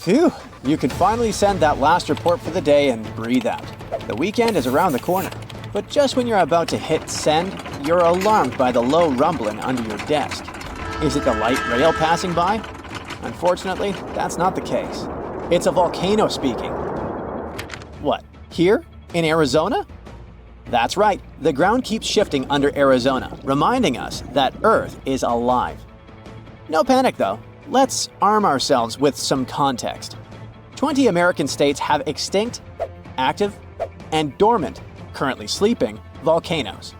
Phew, you can finally send that last report for the day and breathe out. The weekend is around the corner. But just when you're about to hit send, you're alarmed by the low rumbling under your desk. Is it the light rail passing by? Unfortunately, that's not the case. It's a volcano speaking. What, here? In Arizona? That's right, the ground keeps shifting under Arizona, reminding us that Earth is alive. No panic though. Let's arm ourselves with some context. 20 American states have extinct, active, and dormant, currently sleeping, volcanoes.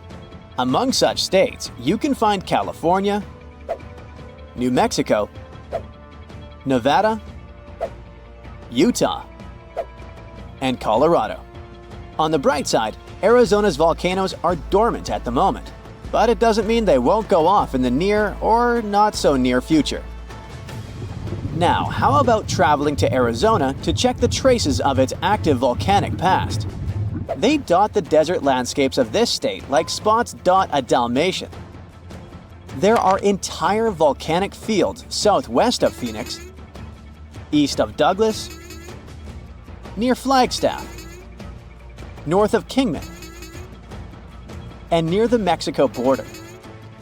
Among such states, you can find California, New Mexico, Nevada, Utah, and Colorado. On the bright side, Arizona's volcanoes are dormant at the moment, but it doesn't mean they won't go off in the near or not so near future. Now, how about traveling to Arizona to check the traces of its active volcanic past? They dot the desert landscapes of this state like spots dot a Dalmatian. There are entire volcanic fields southwest of Phoenix, east of Douglas, near Flagstaff, north of Kingman, and near the Mexico border.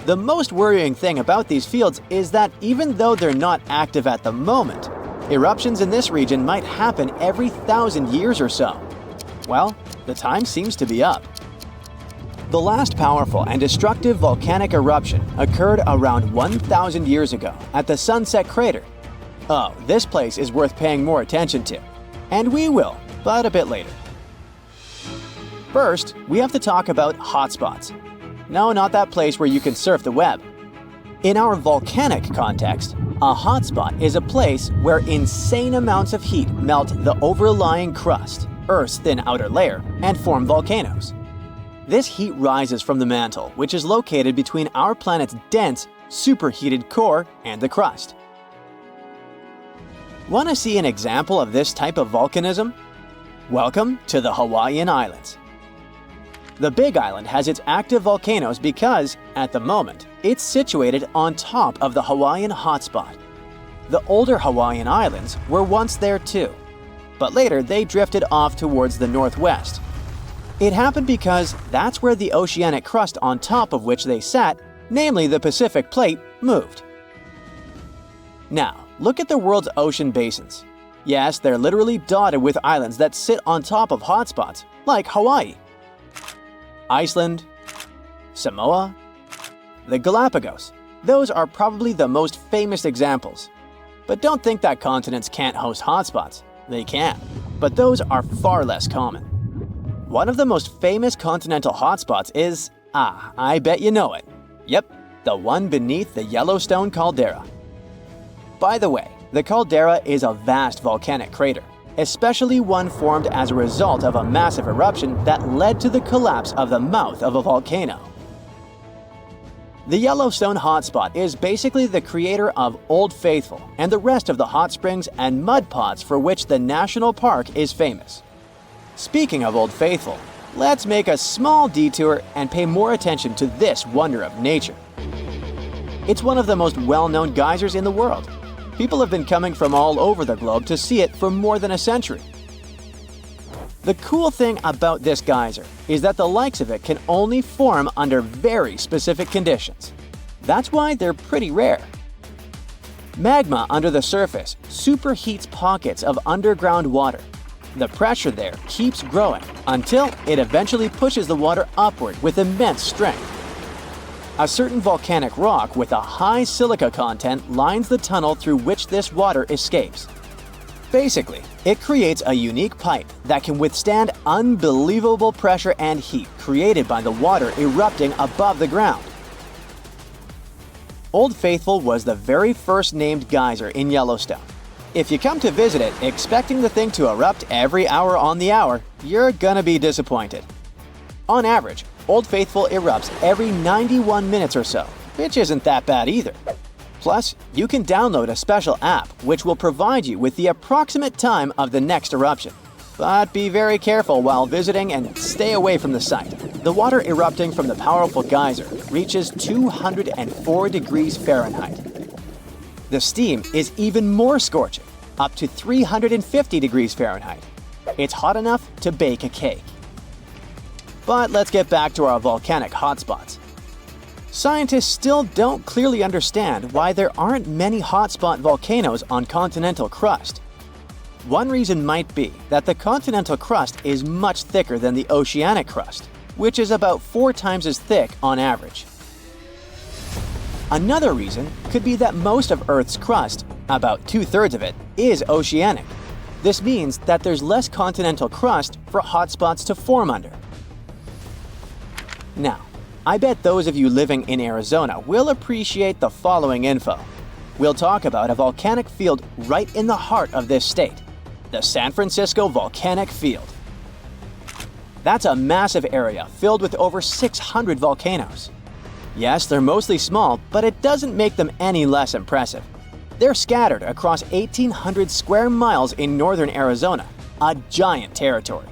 The most worrying thing about these fields is that even though they're not active at the moment, eruptions in this region might happen every 1,000 years or so. Well, the time seems to be up. The last powerful and destructive volcanic eruption occurred around 1,000 years ago at the Sunset Crater. Oh, this place is worth paying more attention to. And we will, but a bit later. First, we have to talk about hotspots. No, not that place where you can surf the web. In our volcanic context, a hotspot is a place where insane amounts of heat melt the overlying crust, Earth's thin outer layer, and form volcanoes. This heat rises from the mantle, which is located between our planet's dense, superheated core and the crust. Want to see an example of this type of volcanism? Welcome to the Hawaiian Islands. The Big Island has its active volcanoes because, at the moment, it's situated on top of the Hawaiian hotspot. The older Hawaiian Islands were once there too, but later they drifted off towards the northwest. It happened because that's where the oceanic crust on top of which they sat, namely the Pacific Plate, moved. Now, look at the world's ocean basins. Yes, they're literally dotted with islands that sit on top of hotspots, like Hawaii, Iceland, Samoa, the Galapagos. Those are probably the most famous examples. But don't think that continents can't host hotspots. They can, but those are far less common. One of the most famous continental hotspots is, I bet you know it. Yep, the one beneath the Yellowstone Caldera. By the way, the caldera is a vast volcanic crater, especially one formed as a result of a massive eruption that led to the collapse of the mouth of a volcano. The Yellowstone hotspot is basically the creator of Old Faithful and the rest of the hot springs and mud pots for which the national park is famous. Speaking of Old Faithful, let's make a small detour and pay more attention to this wonder of nature. It's one of the most well-known geysers in the world. People have been coming from all over the globe to see it for more than a century. The cool thing about this geyser is that the likes of it can only form under very specific conditions. That's why they're pretty rare. Magma under the surface superheats pockets of underground water. The pressure there keeps growing until it eventually pushes the water upward with immense strength. A certain volcanic rock with a high silica content lines the tunnel through which this water escapes. Basically, it creates a unique pipe that can withstand unbelievable pressure and heat created by the water erupting above the ground. Old Faithful was the very first named geyser in Yellowstone. If you come to visit it expecting the thing to erupt every hour on the hour, you're gonna be disappointed. On average, Old Faithful erupts every 91 minutes or so, which isn't that bad either. Plus, you can download a special app which will provide you with the approximate time of the next eruption. But be very careful while visiting and stay away from the site. The water erupting from the powerful geyser reaches 204 degrees Fahrenheit. The steam is even more scorching, up to 350 degrees Fahrenheit. It's hot enough to bake a cake. But let's get back to our volcanic hotspots. Scientists still don't clearly understand why there aren't many hotspot volcanoes on continental crust. One reason might be that the continental crust is much thicker than the oceanic crust, which is about 4 times as thick on average. Another reason could be that most of Earth's crust, about 2/3 of it, is oceanic. This means that there's less continental crust for hotspots to form under. Now, I bet those of you living in Arizona will appreciate the following info. We'll talk about a volcanic field right in the heart of this state, the San Francisco Volcanic Field. That's a massive area filled with over 600 volcanoes. Yes, they're mostly small, but it doesn't make them any less impressive. They're scattered across 1,800 square miles in northern Arizona, a giant territory.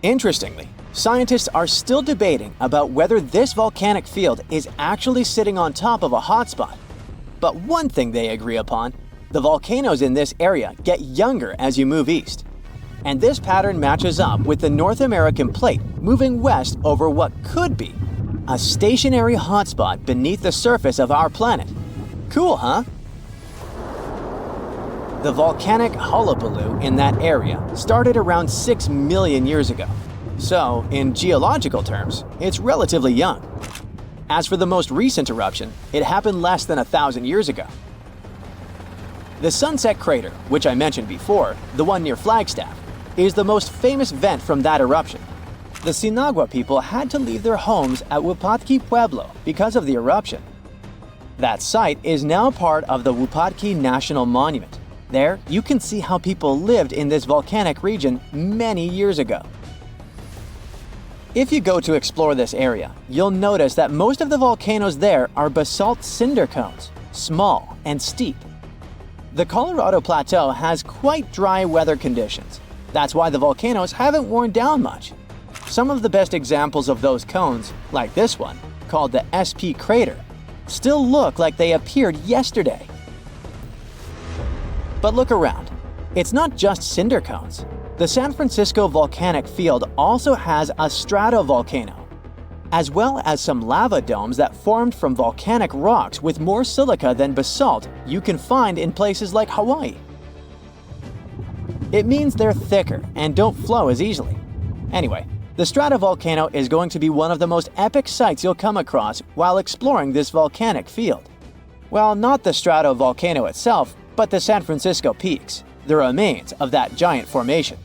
Interestingly, scientists are still debating about whether this volcanic field is actually sitting on top of a hotspot. But one thing they agree upon, the volcanoes in this area get younger as you move east. And this pattern matches up with the North American plate moving west over what could be a stationary hotspot beneath the surface of our planet. Cool, huh? The volcanic hullabaloo in that area started around 6 million years ago. So, in geological terms, it's relatively young. As for the most recent eruption, it happened less than 1,000 years ago. The Sunset Crater, which I mentioned before, the one near Flagstaff, is the most famous vent from that eruption. The Sinagua people had to leave their homes at Wupatki Pueblo because of the eruption. That site is now part of the Wupatki National Monument. There, you can see how people lived in this volcanic region many years ago. If you go to explore this area, you'll notice that most of the volcanoes there are basalt cinder cones, small and steep. The Colorado Plateau has quite dry weather conditions. That's why the volcanoes haven't worn down much. Some of the best examples of those cones, like this one, called the SP crater, still look like they appeared yesterday. But look around. It's not just cinder cones. The San Francisco Volcanic Field also has a stratovolcano, as well as some lava domes that formed from volcanic rocks with more silica than basalt you can find in places like Hawaii. It means they're thicker and don't flow as easily. Anyway, the stratovolcano is going to be one of the most epic sights you'll come across while exploring this volcanic field. Well, not the stratovolcano itself, but the San Francisco peaks, the remains of that giant formation.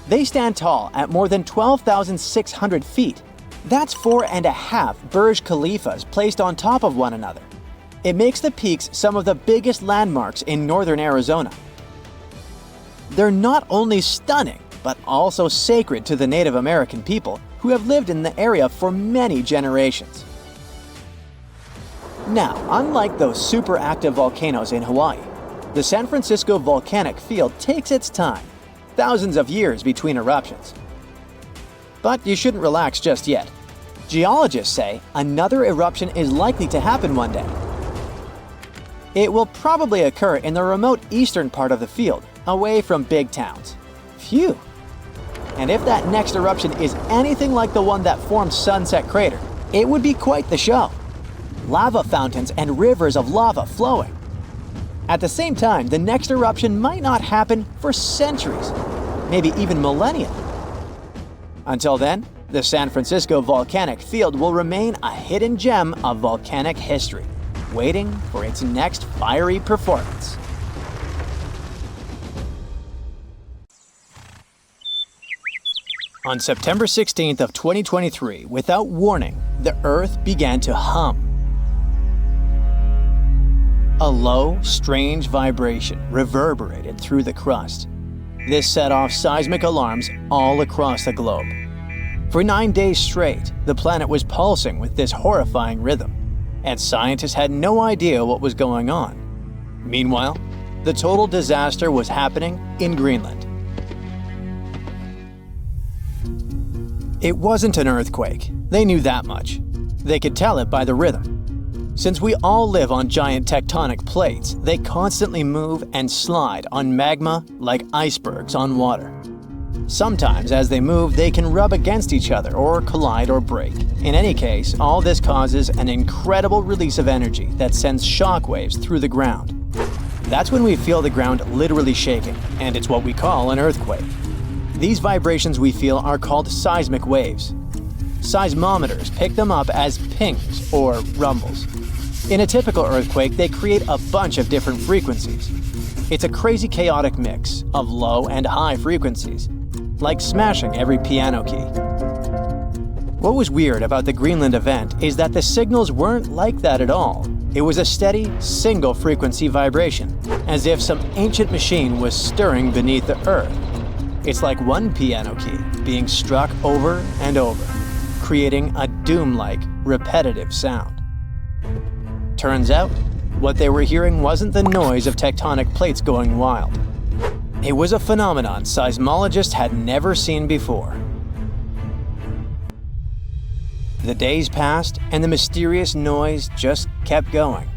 They stand tall at more than 12,600 feet. That's 4.5 Burj Khalifas placed on top of one another. It makes the peaks some of the biggest landmarks in northern Arizona. They're not only stunning, but also sacred to the Native American people who have lived in the area for many generations. Now, unlike those super active volcanoes in Hawaii, the San Francisco Volcanic Field takes its time, thousands of years between eruptions. But you shouldn't relax just yet. Geologists say another eruption is likely to happen one day. It will probably occur in the remote eastern part of the field, away from big towns. Phew! And if that next eruption is anything like the one that formed Sunset Crater, it would be quite the show. Lava fountains and rivers of lava flowing. At the same time, the next eruption might not happen for centuries, maybe even millennia. Until then, the San Francisco Volcanic Field will remain a hidden gem of volcanic history, waiting for its next fiery performance. On September 16th of 2023, without warning, the Earth began to hum. A low, strange vibration reverberated through the crust. This set off seismic alarms all across the globe. For 9 days straight, the planet was pulsing with this horrifying rhythm, and scientists had no idea what was going on. Meanwhile, the total disaster was happening in Greenland. It wasn't an earthquake. They knew that much. They could tell it by the rhythm. Since we all live on giant tectonic plates, they constantly move and slide on magma like icebergs on water. Sometimes as they move, they can rub against each other or collide or break. In any case, all this causes an incredible release of energy that sends shock waves through the ground. That's when we feel the ground literally shaking, and it's what we call an earthquake. These vibrations we feel are called seismic waves. Seismometers pick them up as pings or rumbles. In a typical earthquake, they create a bunch of different frequencies. It's a crazy chaotic mix of low and high frequencies, like smashing every piano key. What was weird about the Greenland event is that the signals weren't like that at all. It was a steady, single-frequency vibration, as if some ancient machine was stirring beneath the earth. It's like one piano key being struck over and over, creating a doom-like, repetitive sound. Turns out, what they were hearing wasn't the noise of tectonic plates going wild. It was a phenomenon seismologists had never seen before. The days passed, and the mysterious noise just kept going.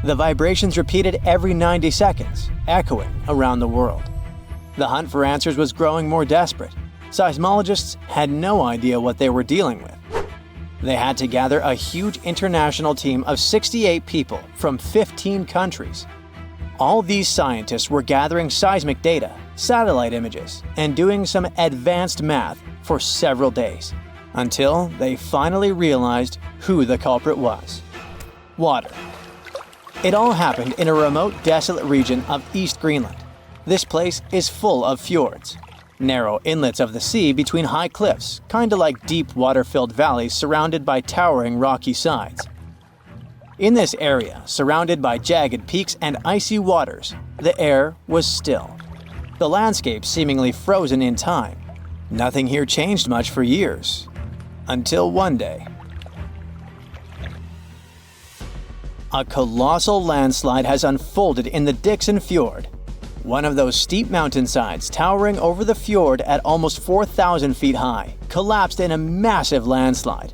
The vibrations repeated every 90 seconds, echoing around the world. The hunt for answers was growing more desperate. Seismologists had no idea what they were dealing with. They had to gather a huge international team of 68 people from 15 countries. All these scientists were gathering seismic data, satellite images, and doing some advanced math for several days, until they finally realized who the culprit was. Water. It all happened in a remote, desolate region of East Greenland. This place is full of fjords, narrow inlets of the sea between high cliffs, kinda like deep water-filled valleys surrounded by towering rocky sides. In this area, surrounded by jagged peaks and icy waters, the air was still. The landscape seemingly frozen in time. Nothing here changed much for years. Until one day, a colossal landslide has unfolded in the Dixon Fjord. One of those steep mountainsides towering over the fjord at almost 4,000 feet high collapsed in a massive landslide.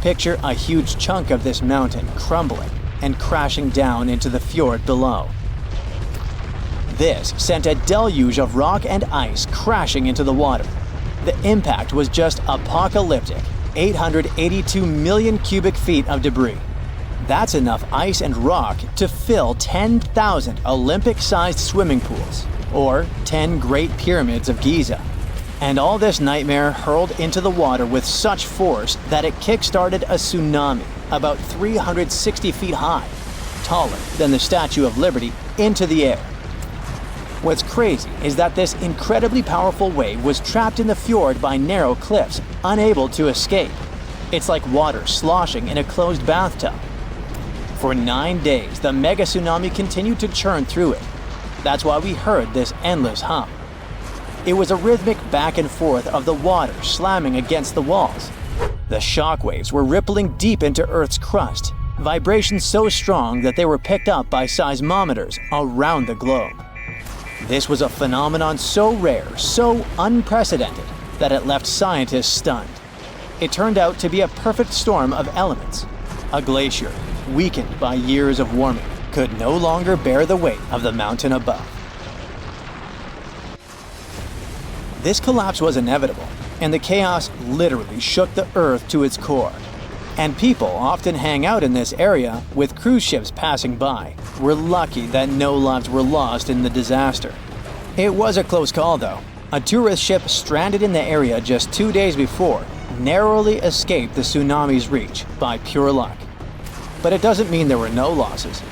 Picture a huge chunk of this mountain crumbling and crashing down into the fjord below. This sent a deluge of rock and ice crashing into the water. The impact was just apocalyptic. 882 million cubic feet of debris. That's enough ice and rock to fill 10,000 Olympic-sized swimming pools, or 10 Great Pyramids of Giza. And all this nightmare hurled into the water with such force that it kick-started a tsunami about 360 feet high, taller than the Statue of Liberty, into the air. What's crazy is that this incredibly powerful wave was trapped in the fjord by narrow cliffs, unable to escape. It's like water sloshing in a closed bathtub. For 9 days, the mega tsunami continued to churn through it. That's why we heard this endless hum. It was a rhythmic back and forth of the water slamming against the walls. The shock waves were rippling deep into Earth's crust, vibrations so strong that they were picked up by seismometers around the globe. This was a phenomenon so rare, so unprecedented, that it left scientists stunned. It turned out to be a perfect storm of elements. A glacier, weakened by years of warming, could no longer bear the weight of the mountain above. This collapse was inevitable, and the chaos literally shook the Earth to its core. And people often hang out in this area with cruise ships passing by. We're lucky that no lives were lost in the disaster. It was a close call though. A tourist ship stranded in the area just 2 days before narrowly escaped the tsunami's reach by pure luck. But it doesn't mean there were no losses.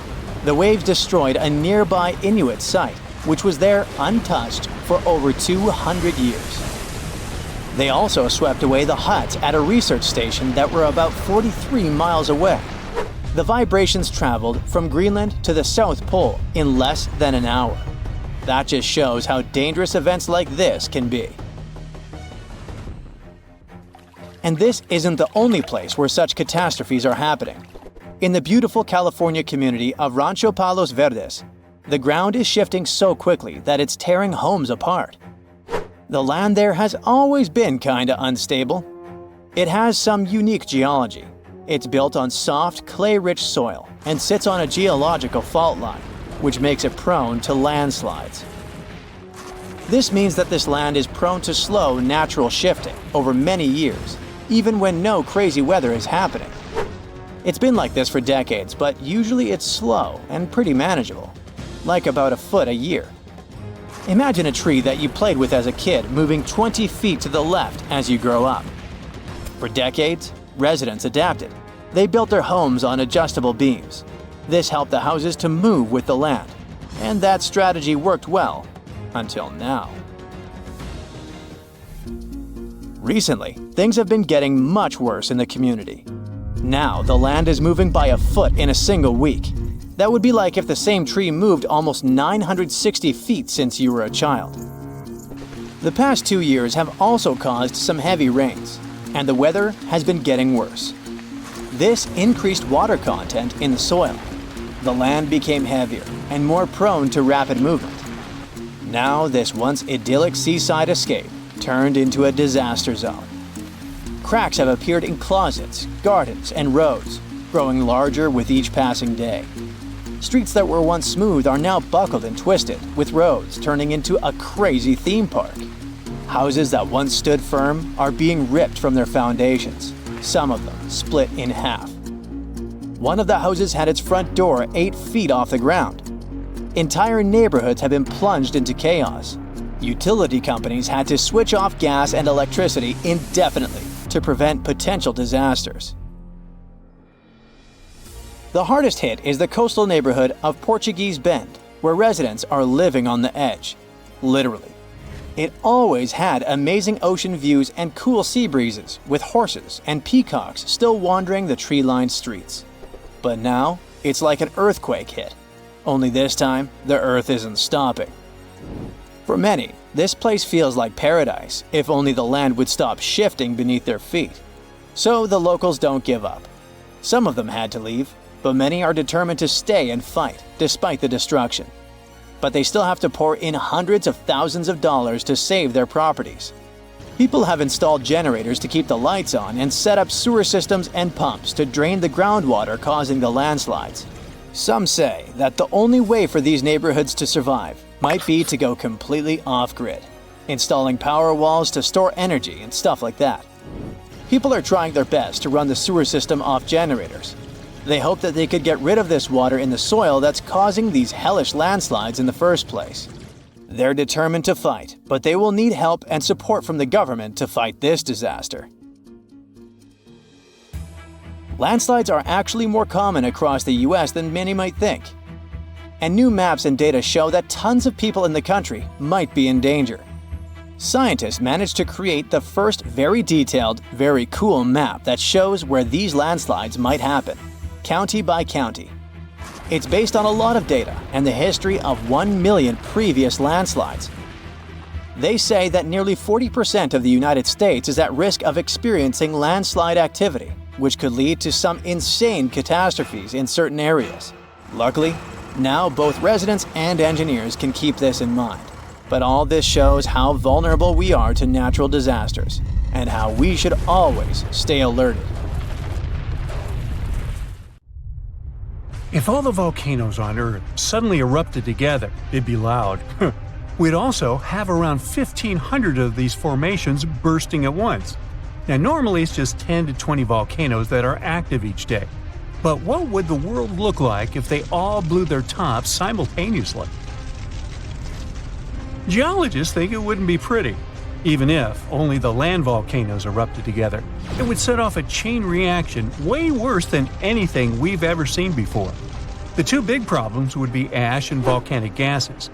The waves destroyed a nearby Inuit site, which was there untouched for over 200 years. They also swept away the huts at a research station that were about 43 miles away. The vibrations traveled from Greenland to the South Pole in less than an hour. That just shows how dangerous events like this can be. And this isn't the only place where such catastrophes are happening. In the beautiful California community of Rancho Palos Verdes, the ground is shifting so quickly that it's tearing homes apart. The land there has always been kinda unstable. It has some unique geology. It's built on soft, clay-rich soil and sits on a geological fault line, which makes it prone to landslides. This means that this land is prone to slow natural shifting over many years, even when no crazy weather is happening. It's been like this for decades, but usually it's slow and pretty manageable, like about a foot a year. Imagine a tree that you played with as a kid moving 20 feet to the left as you grow up. For decades, residents adapted. They built their homes on adjustable beams. This helped the houses to move with the land, and that strategy worked well until now. Recently, things have been getting much worse in the community. Now, the land is moving by a foot in a single week. That would be like if the same tree moved almost 960 feet since you were a child. The past 2 years have also caused some heavy rains, and the weather has been getting worse. This increased water content in the soil. The land became heavier and more prone to rapid movement. Now, this once idyllic seaside escape turned into a disaster zone. Cracks have appeared in closets, gardens, and roads, growing larger with each passing day. Streets that were once smooth are now buckled and twisted, with roads turning into a crazy theme park. Houses that once stood firm are being ripped from their foundations, some of them split in half. One of the houses had its front door 8 feet off the ground. Entire neighborhoods have been plunged into chaos. Utility companies had to switch off gas and electricity indefinitely to prevent potential disasters. The hardest hit is the coastal neighborhood of Portuguese Bend, where residents are living on the edge, literally. It always had amazing ocean views and cool sea breezes, with horses and peacocks still wandering the tree-lined streets. But now, it's like an earthquake hit. Only this time, the earth isn't stopping. For many, this place feels like paradise, if only the land would stop shifting beneath their feet. So the locals don't give up. Some of them had to leave, but many are determined to stay and fight, despite the destruction. But they still have to pour in hundreds of thousands of dollars to save their properties. People have installed generators to keep the lights on and set up sewer systems and pumps to drain the groundwater causing the landslides. Some say that the only way for these neighborhoods to survive might be to go completely off-grid, installing power walls to store energy and stuff like that. People are trying their best to run the sewer system off generators. They hope that they could get rid of this water in the soil that's causing these hellish landslides in the first place. They're determined to fight, but they will need help and support from the government to fight this disaster. Landslides are actually more common across the US than many might think. And new maps and data show that tons of people in the country might be in danger. Scientists managed to create the first very detailed, very cool map that shows where these landslides might happen, county by county. It's based on a lot of data and the history of 1 million previous landslides. They say that nearly 40% of the United States is at risk of experiencing landslide activity, which could lead to some insane catastrophes in certain areas. Luckily, now both residents and engineers can keep this in mind. But all this shows how vulnerable we are to natural disasters, and how we should always stay alerted. If all the volcanoes on Earth suddenly erupted together, it'd be loud. We'd also have around 1,500 of these formations bursting at once. Now normally it's just 10 to 20 volcanoes that are active each day. But what would the world look like if they all blew their tops simultaneously? Geologists think it wouldn't be pretty. Even if only the land volcanoes erupted together, it would set off a chain reaction way worse than anything we've ever seen before. The two big problems would be ash and volcanic gases.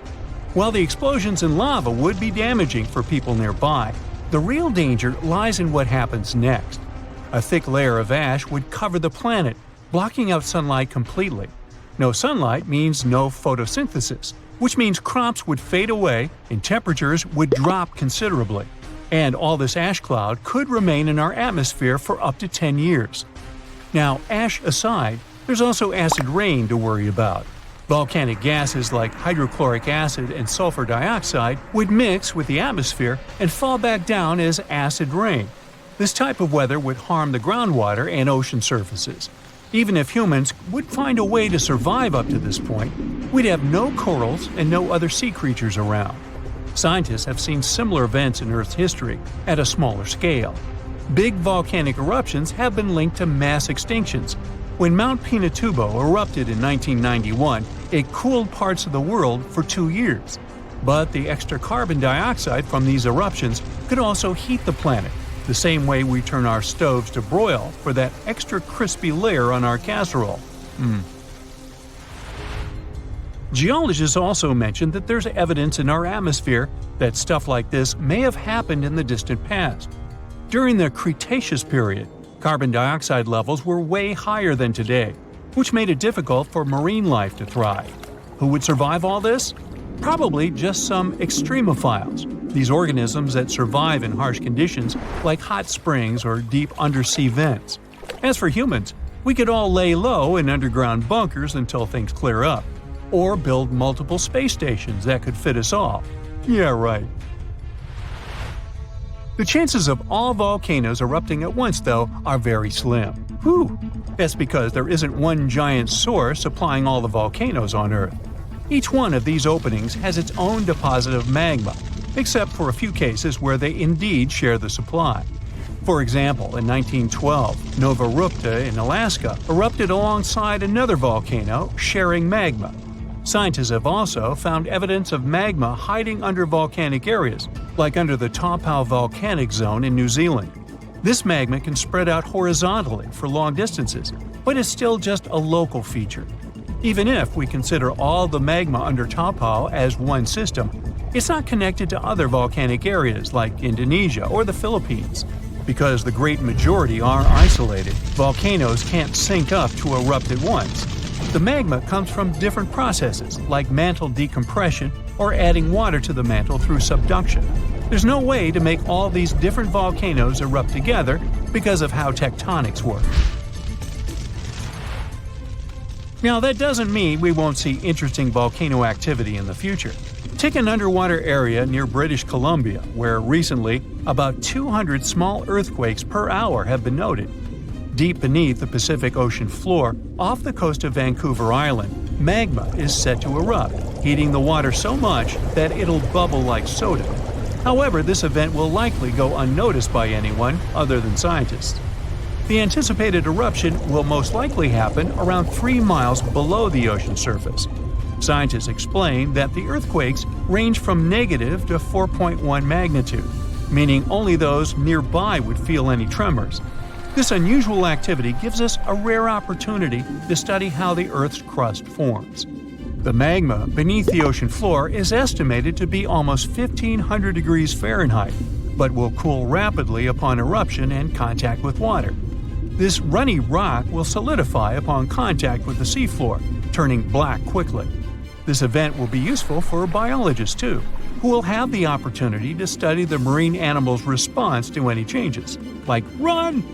While the explosions in lava would be damaging for people nearby, the real danger lies in what happens next. A thick layer of ash would cover the planet, blocking out sunlight completely. No sunlight means no photosynthesis, which means crops would fade away and temperatures would drop considerably. And all this ash cloud could remain in our atmosphere for up to 10 years. Now, ash aside, there's also acid rain to worry about. Volcanic gases like hydrochloric acid and sulfur dioxide would mix with the atmosphere and fall back down as acid rain. This type of weather would harm the groundwater and ocean surfaces. Even if humans would find a way to survive up to this point, we'd have no corals and no other sea creatures around. Scientists have seen similar events in Earth's history at a smaller scale. Big volcanic eruptions have been linked to mass extinctions. When Mount Pinatubo erupted in 1991, it cooled parts of the world for 2 years. But the extra carbon dioxide from these eruptions could also heat the planet, the same way we turn our stoves to broil for that extra crispy layer on our casserole. Geologists also mentioned that there's evidence in our atmosphere that stuff like this may have happened in the distant past. During the Cretaceous period, carbon dioxide levels were way higher than today, which made it difficult for marine life to thrive. Who would survive all this? Probably just some extremophiles, these organisms that survive in harsh conditions like hot springs or deep undersea vents. As for humans, we could all lay low in underground bunkers until things clear up, or build multiple space stations that could fit us all. Yeah, right. The chances of all volcanoes erupting at once, though, are very slim. Whew! That's because there isn't one giant source supplying all the volcanoes on Earth. Each one of these openings has its own deposit of magma, except for a few cases where they indeed share the supply. For example, in 1912, Nova Rupta in Alaska erupted alongside another volcano sharing magma. Scientists have also found evidence of magma hiding under volcanic areas, like under the Taupau volcanic zone in New Zealand. This magma can spread out horizontally for long distances, but is still just a local feature. Even if we consider all the magma under Taupau as one system, it's not connected to other volcanic areas like Indonesia or the Philippines. Because the great majority are isolated, volcanoes can't sync up to erupt at once. The magma comes from different processes like mantle decompression or adding water to the mantle through subduction. There's no way to make all these different volcanoes erupt together because of how tectonics work. Now, that doesn't mean we won't see interesting volcano activity in the future. Take an underwater area near British Columbia, where recently about 200 small earthquakes per hour have been noted. Deep beneath the Pacific Ocean floor, off the coast of Vancouver Island, magma is set to erupt, heating the water so much that it'll bubble like soda. However, this event will likely go unnoticed by anyone other than scientists. The anticipated eruption will most likely happen around 3 miles below the ocean surface. Scientists explain that the earthquakes range from negative to 4.1 magnitude, meaning only those nearby would feel any tremors. This unusual activity gives us a rare opportunity to study how the Earth's crust forms. The magma beneath the ocean floor is estimated to be almost 1,500 degrees Fahrenheit, but will cool rapidly upon eruption and contact with water. This runny rock will solidify upon contact with the seafloor, turning black quickly. This event will be useful for biologists too, who will have the opportunity to study the marine animal's response to any changes, like run!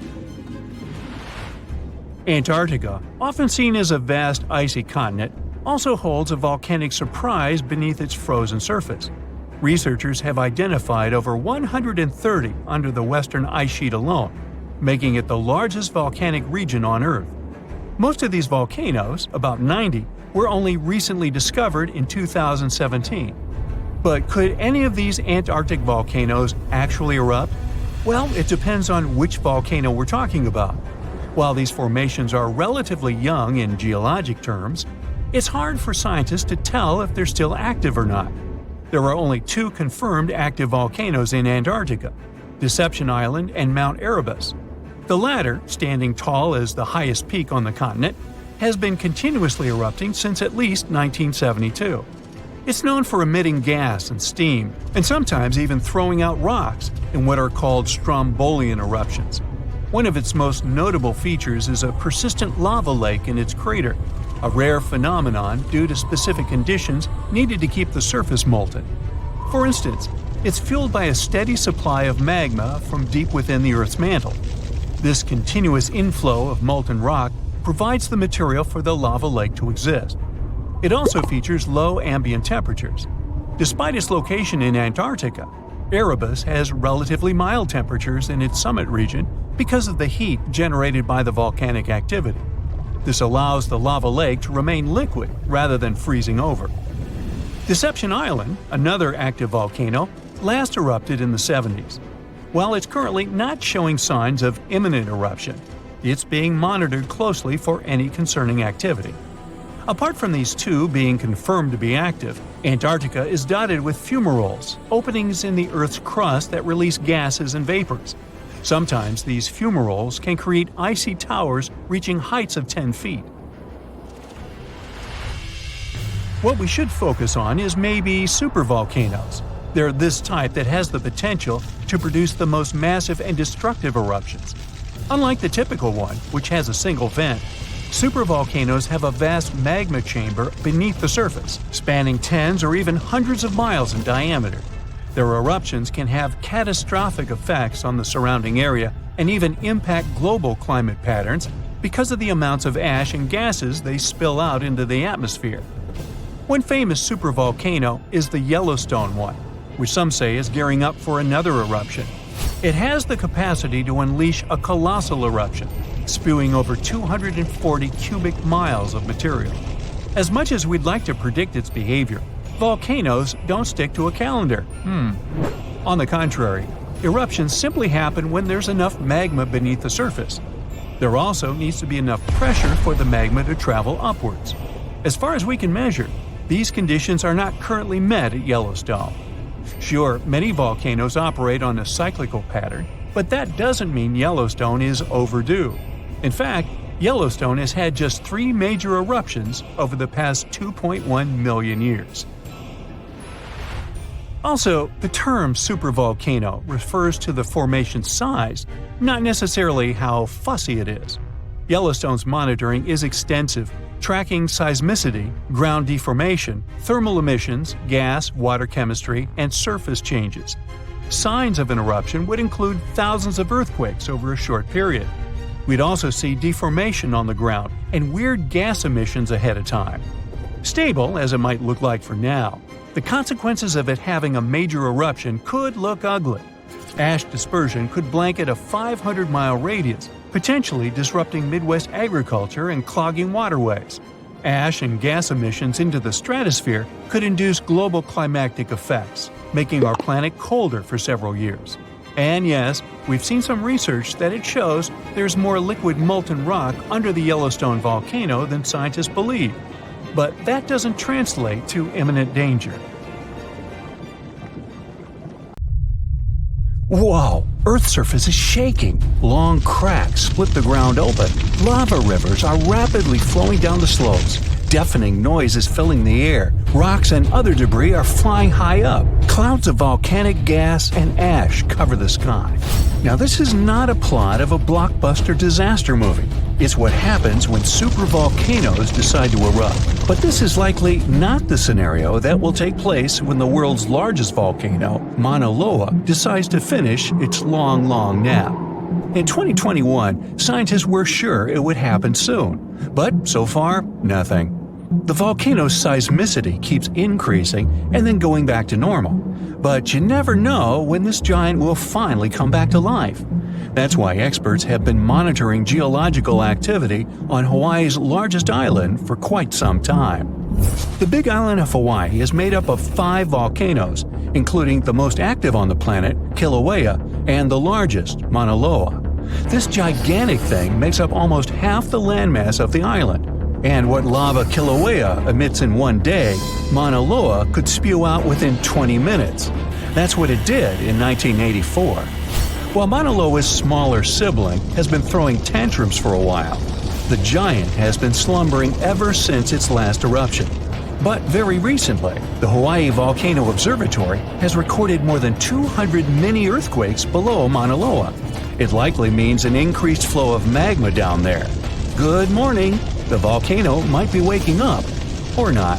Antarctica, often seen as a vast icy continent, also holds a volcanic surprise beneath its frozen surface. Researchers have identified over 130 under the western ice sheet alone, making it the largest volcanic region on Earth. Most of these volcanoes, about 90, were only recently discovered in 2017. But could any of these Antarctic volcanoes actually erupt? Well, it depends on which volcano we're talking about. While these formations are relatively young in geologic terms, it's hard for scientists to tell if they're still active or not. There are only 2 confirmed active volcanoes in Antarctica, Deception Island and Mount Erebus. The latter, standing tall as the highest peak on the continent, has been continuously erupting since at least 1972. It's known for emitting gas and steam, and sometimes even throwing out rocks in what are called strombolian eruptions. One of its most notable features is a persistent lava lake in its crater, a rare phenomenon due to specific conditions needed to keep the surface molten. For instance, it's fueled by a steady supply of magma from deep within the Earth's mantle. This continuous inflow of molten rock provides the material for the lava lake to exist. It also features low ambient temperatures. Despite its location in Antarctica, Erebus has relatively mild temperatures in its summit region because of the heat generated by the volcanic activity. This allows the lava lake to remain liquid rather than freezing over. Deception Island, another active volcano, last erupted in the 70s. While it's currently not showing signs of imminent eruption, it's being monitored closely for any concerning activity. Apart from these two being confirmed to be active, Antarctica is dotted with fumaroles, openings in the Earth's crust that release gases and vapors. Sometimes these fumaroles can create icy towers reaching heights of 10 feet. What we should focus on is maybe supervolcanoes. They're this type that has the potential to produce the most massive and destructive eruptions. Unlike the typical one, which has a single vent, supervolcanoes have a vast magma chamber beneath the surface, spanning tens or even hundreds of miles in diameter. Their eruptions can have catastrophic effects on the surrounding area and even impact global climate patterns because of the amounts of ash and gases they spill out into the atmosphere. One famous supervolcano is the Yellowstone one, which some say is gearing up for another eruption. It has the capacity to unleash a colossal eruption, spewing over 240 cubic miles of material. As much as we'd like to predict its behavior, volcanoes don't stick to a calendar. On the contrary, eruptions simply happen when there's enough magma beneath the surface. There also needs to be enough pressure for the magma to travel upwards. As far as we can measure, these conditions are not currently met at Yellowstone. Sure, many volcanoes operate on a cyclical pattern, but that doesn't mean Yellowstone is overdue. In fact, Yellowstone has had just 3 major eruptions over the past 2.1 million years. Also, the term supervolcano refers to the formation's size, not necessarily how fussy it is. Yellowstone's monitoring is extensive, tracking seismicity, ground deformation, thermal emissions, gas, water chemistry, and surface changes. Signs of an eruption would include thousands of earthquakes over a short period. We'd also see deformation on the ground and weird gas emissions ahead of time. Stable, as it might look like for now, the consequences of it having a major eruption could look ugly. Ash dispersion could blanket a 500-mile radius, potentially disrupting Midwest agriculture and clogging waterways. Ash and gas emissions into the stratosphere could induce global climatic effects, making our planet colder for several years. And yes, we've seen some research that it shows there's more liquid molten rock under the Yellowstone volcano than scientists believe. But that doesn't translate to imminent danger. Whoa! Earth's surface is shaking. Long cracks split the ground open. Lava rivers are rapidly flowing down the slopes. Deafening noise is filling the air. Rocks and other debris are flying high up. Clouds of volcanic gas and ash cover the sky. Now, this is not a plot of a blockbuster disaster movie. It's what happens when supervolcanoes decide to erupt. But this is likely not the scenario that will take place when the world's largest volcano, Mauna Loa, decides to finish its long nap. In 2021, scientists were sure it would happen soon, but so far, nothing. The volcano's seismicity keeps increasing and then going back to normal, but you never know when this giant will finally come back to life. That's why experts have been monitoring geological activity on Hawaii's largest island for quite some time. The Big Island of Hawaii is made up of 5 volcanoes, including the most active on the planet, Kilauea, and the largest, Mauna Loa. This gigantic thing makes up almost half the landmass of the island. And what lava Kilauea emits in one day, Mauna Loa could spew out within 20 minutes. That's what it did in 1984. While Mauna Loa's smaller sibling has been throwing tantrums for a while, the giant has been slumbering ever since its last eruption. But very recently, the Hawaii Volcano Observatory has recorded more than 200 mini-earthquakes below Mauna Loa. It likely means an increased flow of magma down there. Good morning! The volcano might be waking up. Or not.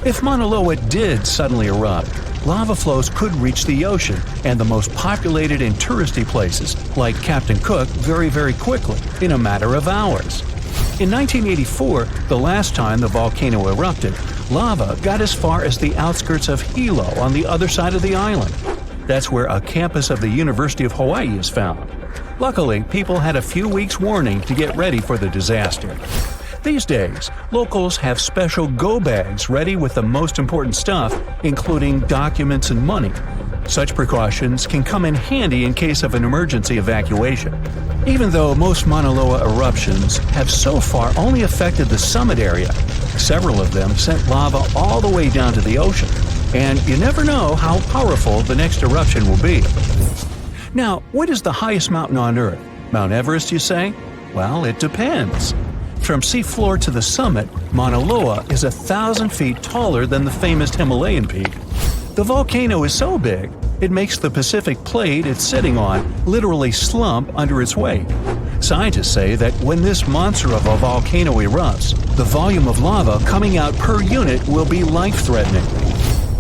If Mauna Loa did suddenly erupt, lava flows could reach the ocean and the most populated and touristy places, like Captain Cook, very quickly, in a matter of hours. In 1984, the last time the volcano erupted, lava got as far as the outskirts of Hilo on the other side of the island. That's where a campus of the University of Hawaii is found. Luckily, people had a few weeks' warning to get ready for the disaster. These days, locals have special go bags ready with the most important stuff, including documents and money. Such precautions can come in handy in case of an emergency evacuation. Even though most Mauna Loa eruptions have so far only affected the summit area, several of them sent lava all the way down to the ocean, and you never know how powerful the next eruption will be. Now, what is the highest mountain on Earth? Mount Everest, you say? Well, it depends. From seafloor to the summit, Mauna Loa is 1,000 feet taller than the famous Himalayan peak. The volcano is so big, it makes the Pacific plate it's sitting on literally slump under its weight. Scientists say that when this monster of a volcano erupts, the volume of lava coming out per unit will be life-threatening.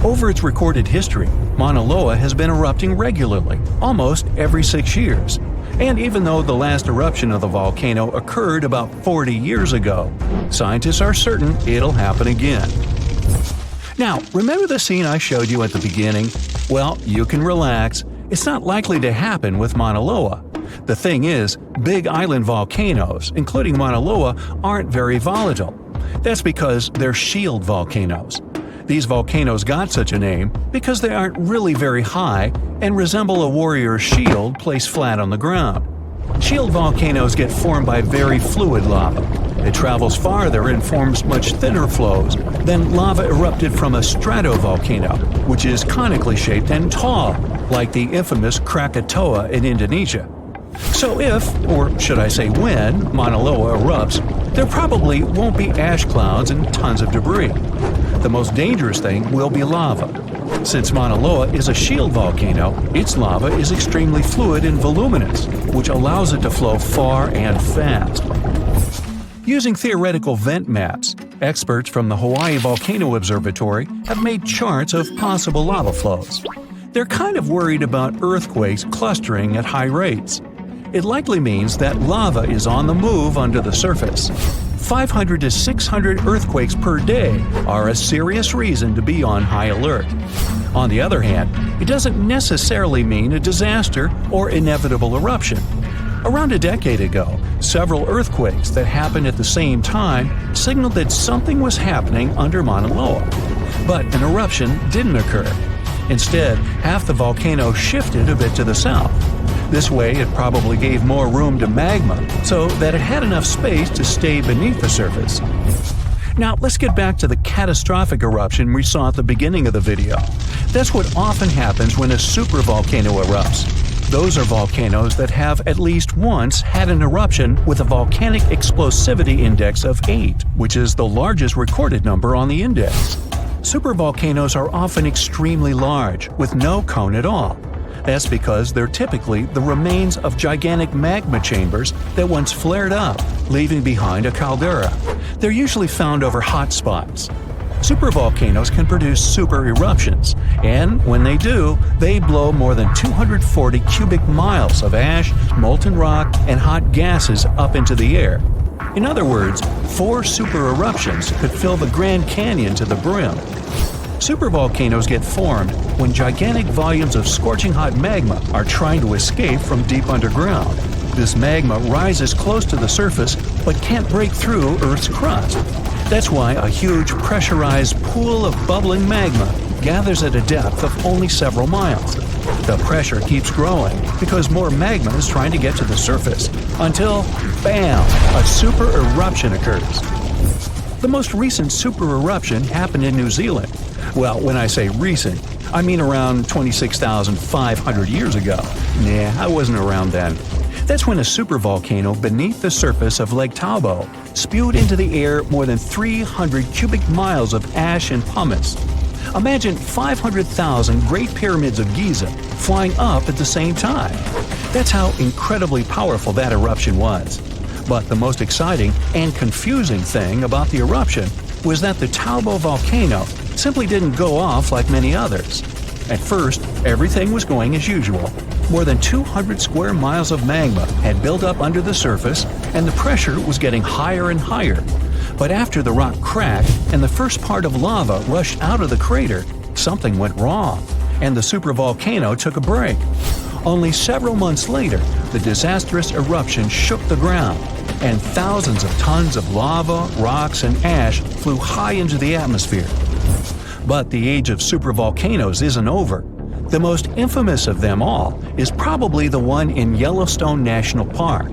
Over its recorded history, Mauna Loa has been erupting regularly, almost every 6 years. And even though the last eruption of the volcano occurred about 40 years ago, scientists are certain it'll happen again. Now, remember the scene I showed you at the beginning? Well, you can relax. It's not likely to happen with Mauna Loa. The thing is, big island volcanoes, including Mauna Loa, aren't very volatile. That's because they're shield volcanoes. These volcanoes got such a name because they aren't really very high and resemble a warrior's shield placed flat on the ground. Shield volcanoes get formed by very fluid lava. It travels farther and forms much thinner flows than lava erupted from a stratovolcano, which is conically shaped and tall, like the infamous Krakatoa in Indonesia. So if, or should I say when, Mauna Loa erupts, there probably won't be ash clouds and tons of debris. The most dangerous thing will be lava. Since Mauna Loa is a shield volcano, its lava is extremely fluid and voluminous, which allows it to flow far and fast. Using theoretical vent maps, experts from the Hawaii Volcano Observatory have made charts of possible lava flows. They're kind of worried about earthquakes clustering at high rates. It likely means that lava is on the move under the surface. 500 to 600 earthquakes per day are a serious reason to be on high alert. On the other hand, it doesn't necessarily mean a disaster or inevitable eruption. Around a decade ago, several earthquakes that happened at the same time signaled that something was happening under Mauna Loa. But an eruption didn't occur. Instead, half the volcano shifted a bit to the south. This way, it probably gave more room to magma, so that it had enough space to stay beneath the surface. Now, let's get back to the catastrophic eruption we saw at the beginning of the video. That's what often happens when a supervolcano erupts. Those are volcanoes that have at least once had an eruption with a volcanic explosivity index of 8, which is the largest recorded number on the index. Supervolcanoes are often extremely large, with no cone at all. That's because they're typically the remains of gigantic magma chambers that once flared up, leaving behind a caldera. They're usually found over hot spots. Supervolcanoes can produce super eruptions, and when they do, they blow more than 240 cubic miles of ash, molten rock, and hot gases up into the air. In other words, 4 super eruptions could fill the Grand Canyon to the brim. Supervolcanoes get formed when gigantic volumes of scorching hot magma are trying to escape from deep underground. This magma rises close to the surface but can't break through Earth's crust. That's why a huge pressurized pool of bubbling magma gathers at a depth of only several miles. The pressure keeps growing because more magma is trying to get to the surface, until, bam, a super eruption occurs. The most recent super eruption happened in New Zealand. Well, when I say recent, I mean around 26,500 years ago. Nah, I wasn't around then. That's when a supervolcano beneath the surface of Lake Tahoe spewed into the air more than 300 cubic miles of ash and pumice. Imagine 500,000 Great Pyramids of Giza flying up at the same time. That's how incredibly powerful that eruption was. But the most exciting and confusing thing about the eruption was that the Tahoe volcano simply didn't go off like many others. At first, everything was going as usual. More than 200 square miles of magma had built up under the surface, and the pressure was getting higher and higher. But after the rock cracked and the first part of lava rushed out of the crater, something went wrong. and the supervolcano took a break. Only several months later, the disastrous eruption shook the ground, and thousands of tons of lava, rocks, and ash flew high into the atmosphere. But the age of supervolcanoes isn't over. The most infamous of them all is probably the one in Yellowstone National Park.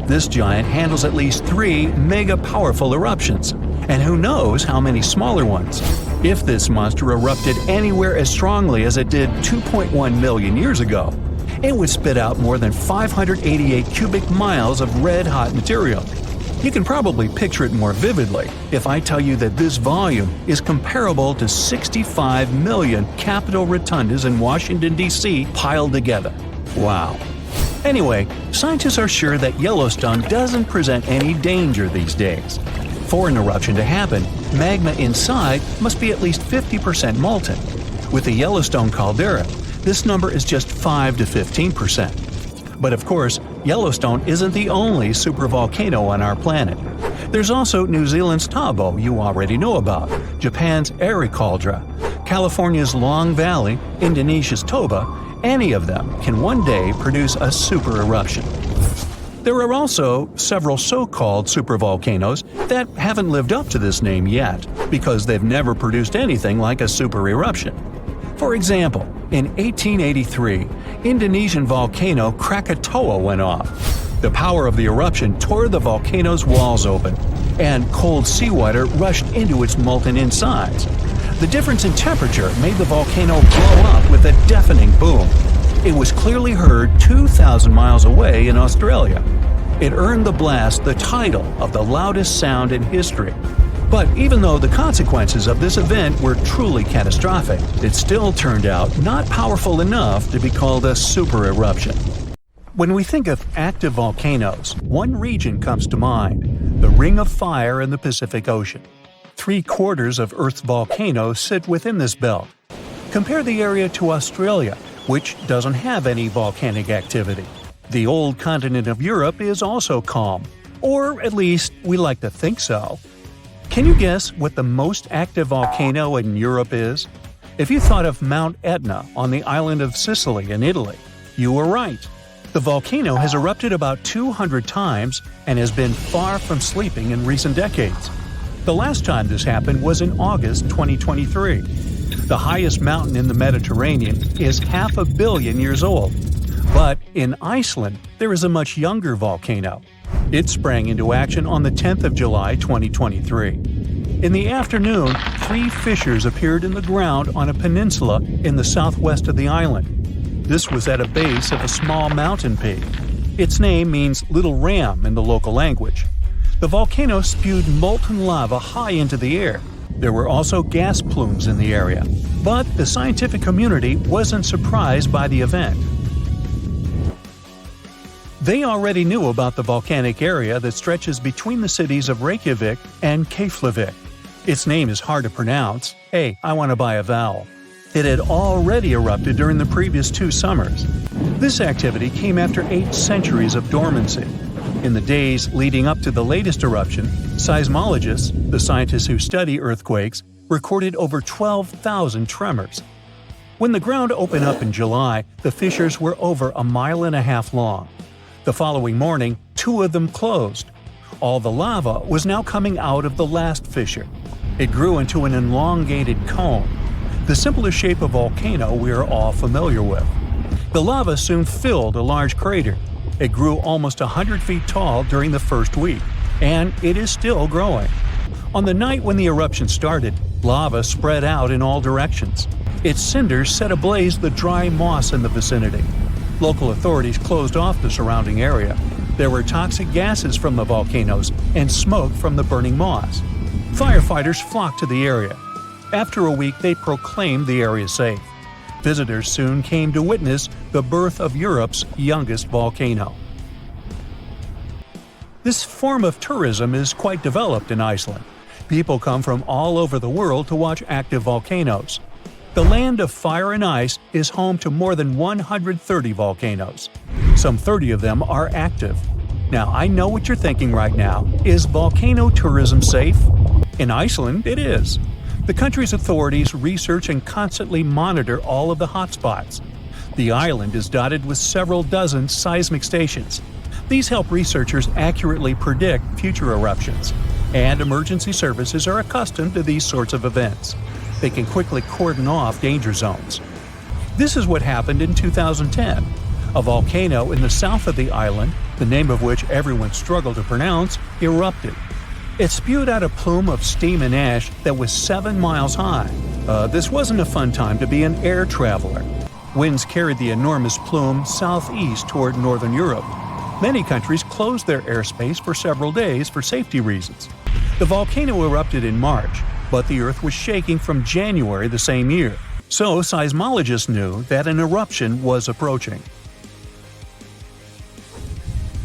This giant handles at least 3 mega-powerful eruptions, and who knows how many smaller ones. If this monster erupted anywhere as strongly as it did 2.1 million years ago, it would spit out more than 588 cubic miles of red-hot material. You can probably picture it more vividly if I tell you that this volume is comparable to 65 million Capitol rotundas in Washington, D.C. piled together. Wow. Anyway, scientists are sure that Yellowstone doesn't present any danger these days. For an eruption to happen, magma inside must be at least 50% molten. With the Yellowstone Caldera, this number is just 5 to 15%. But of course, Yellowstone isn't the only supervolcano on our planet. There's also New Zealand's Tabo you already know about, Japan's Eri Caldera, California's Long Valley, Indonesia's Toba. Any of them can one day produce a super eruption. There are also several so-called supervolcanoes that haven't lived up to this name yet because they've never produced anything like a super eruption. For example, in 1883, Indonesian volcano Krakatoa went off. The power of the eruption tore the volcano's walls open, and cold seawater rushed into its molten insides. The difference in temperature made the volcano blow up with a deafening boom. It was clearly heard 2,000 miles away in Australia. It earned the blast the title of the loudest sound in history. But even though the consequences of this event were truly catastrophic, it still turned out not powerful enough to be called a super eruption. When we think of active volcanoes, one region comes to mind: the Ring of Fire in the Pacific Ocean. 3/4 of Earth's volcanoes sit within this belt. Compare the area to Australia, which doesn't have any volcanic activity. The old continent of Europe is also calm, or at least we like to think so. Can you guess what the most active volcano in Europe is? If you thought of Mount Etna on the island of Sicily in Italy, you were right. The volcano has erupted about 200 times and has been far from sleeping in recent decades. The last time this happened was in August 2023. The highest mountain in the Mediterranean is 500 million years old. But in Iceland, there is a much younger volcano. It sprang into action on the 10th of July 2023. In the afternoon, 3 fissures appeared in the ground on a peninsula in the southwest of the island. This was at a base of a small mountain peak. Its name means Little Ram in the local language. The volcano spewed molten lava high into the air. There were also gas plumes in the area. But the scientific community wasn't surprised by the event. They already knew about the volcanic area that stretches between the cities of Reykjavik and Keflavik. Its name is hard to pronounce. Hey, I want to buy a vowel. It had already erupted during the previous 2 summers. This activity came after 8 centuries of dormancy. In the days leading up to the latest eruption, seismologists, the scientists who study earthquakes, recorded over 12,000 tremors. When the ground opened up in July, the fissures were over 1.5 miles long. The following morning, 2 of them closed. All the lava was now coming out of the last fissure. It grew into an elongated cone, the simplest shape of volcano we are all familiar with. The lava soon filled a large crater. It grew almost 100 feet tall during the first week, and it is still growing. On the night when the eruption started, lava spread out in all directions. Its cinders set ablaze the dry moss in the vicinity. Local authorities closed off the surrounding area. There were toxic gases from the volcanoes and smoke from the burning moss. Firefighters flocked to the area. After a week, they proclaimed the area safe. Visitors soon came to witness the birth of Europe's youngest volcano. This form of tourism is quite developed in Iceland. People come from all over the world to watch active volcanoes. The land of fire and ice is home to more than 130 volcanoes. Some 30 of them are active. Now, I know what you're thinking right now. Is volcano tourism safe? In Iceland, it is. The country's authorities research and constantly monitor all of the hotspots. The island is dotted with several dozen seismic stations. These help researchers accurately predict future eruptions, and emergency services are accustomed to these sorts of events. They can quickly cordon off danger zones. This is what happened in 2010. A volcano in the south of the island, the name of which everyone struggled to pronounce, erupted. It spewed out a plume of steam and ash that was 7 miles high. This wasn't a fun time to be an air traveler. Winds carried the enormous plume southeast toward northern Europe. Many countries closed their airspace for several days for safety reasons. The volcano erupted in March, but the Earth was shaking from January the same year, so seismologists knew that an eruption was approaching.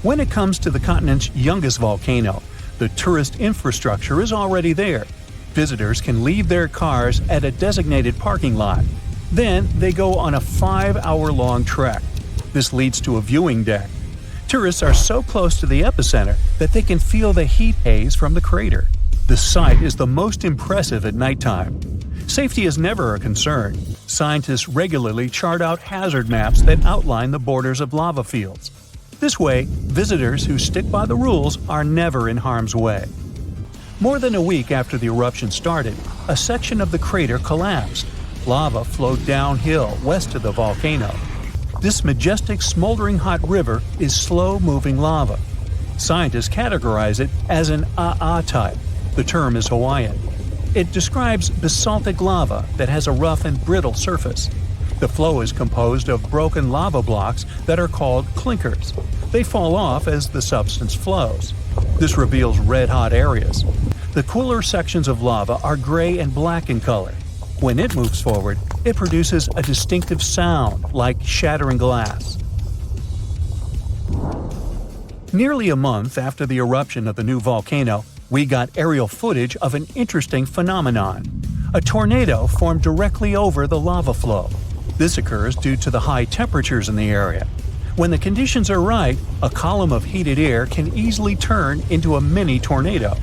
When it comes to the continent's youngest volcano, the tourist infrastructure is already there. Visitors can leave their cars at a designated parking lot. Then they go on a 5-hour-long trek. This leads to a viewing deck. Tourists are so close to the epicenter that they can feel the heat haze from the crater. The sight is the most impressive at nighttime. Safety is never a concern. Scientists regularly chart out hazard maps that outline the borders of lava fields. This way, visitors who stick by the rules are never in harm's way. More than a week after the eruption started, a section of the crater collapsed. Lava flowed downhill west of the volcano. This majestic smoldering hot river is slow-moving lava. Scientists categorize it as an AA type. The term is Hawaiian. It describes basaltic lava that has a rough and brittle surface. The flow is composed of broken lava blocks that are called clinkers. They fall off as the substance flows. This reveals red-hot areas. The cooler sections of lava are gray and black in color. When it moves forward, it produces a distinctive sound like shattering glass. Nearly a month after the eruption of the new volcano, we got aerial footage of an interesting phenomenon. A tornado formed directly over the lava flow. This occurs due to the high temperatures in the area. When the conditions are right, a column of heated air can easily turn into a mini tornado.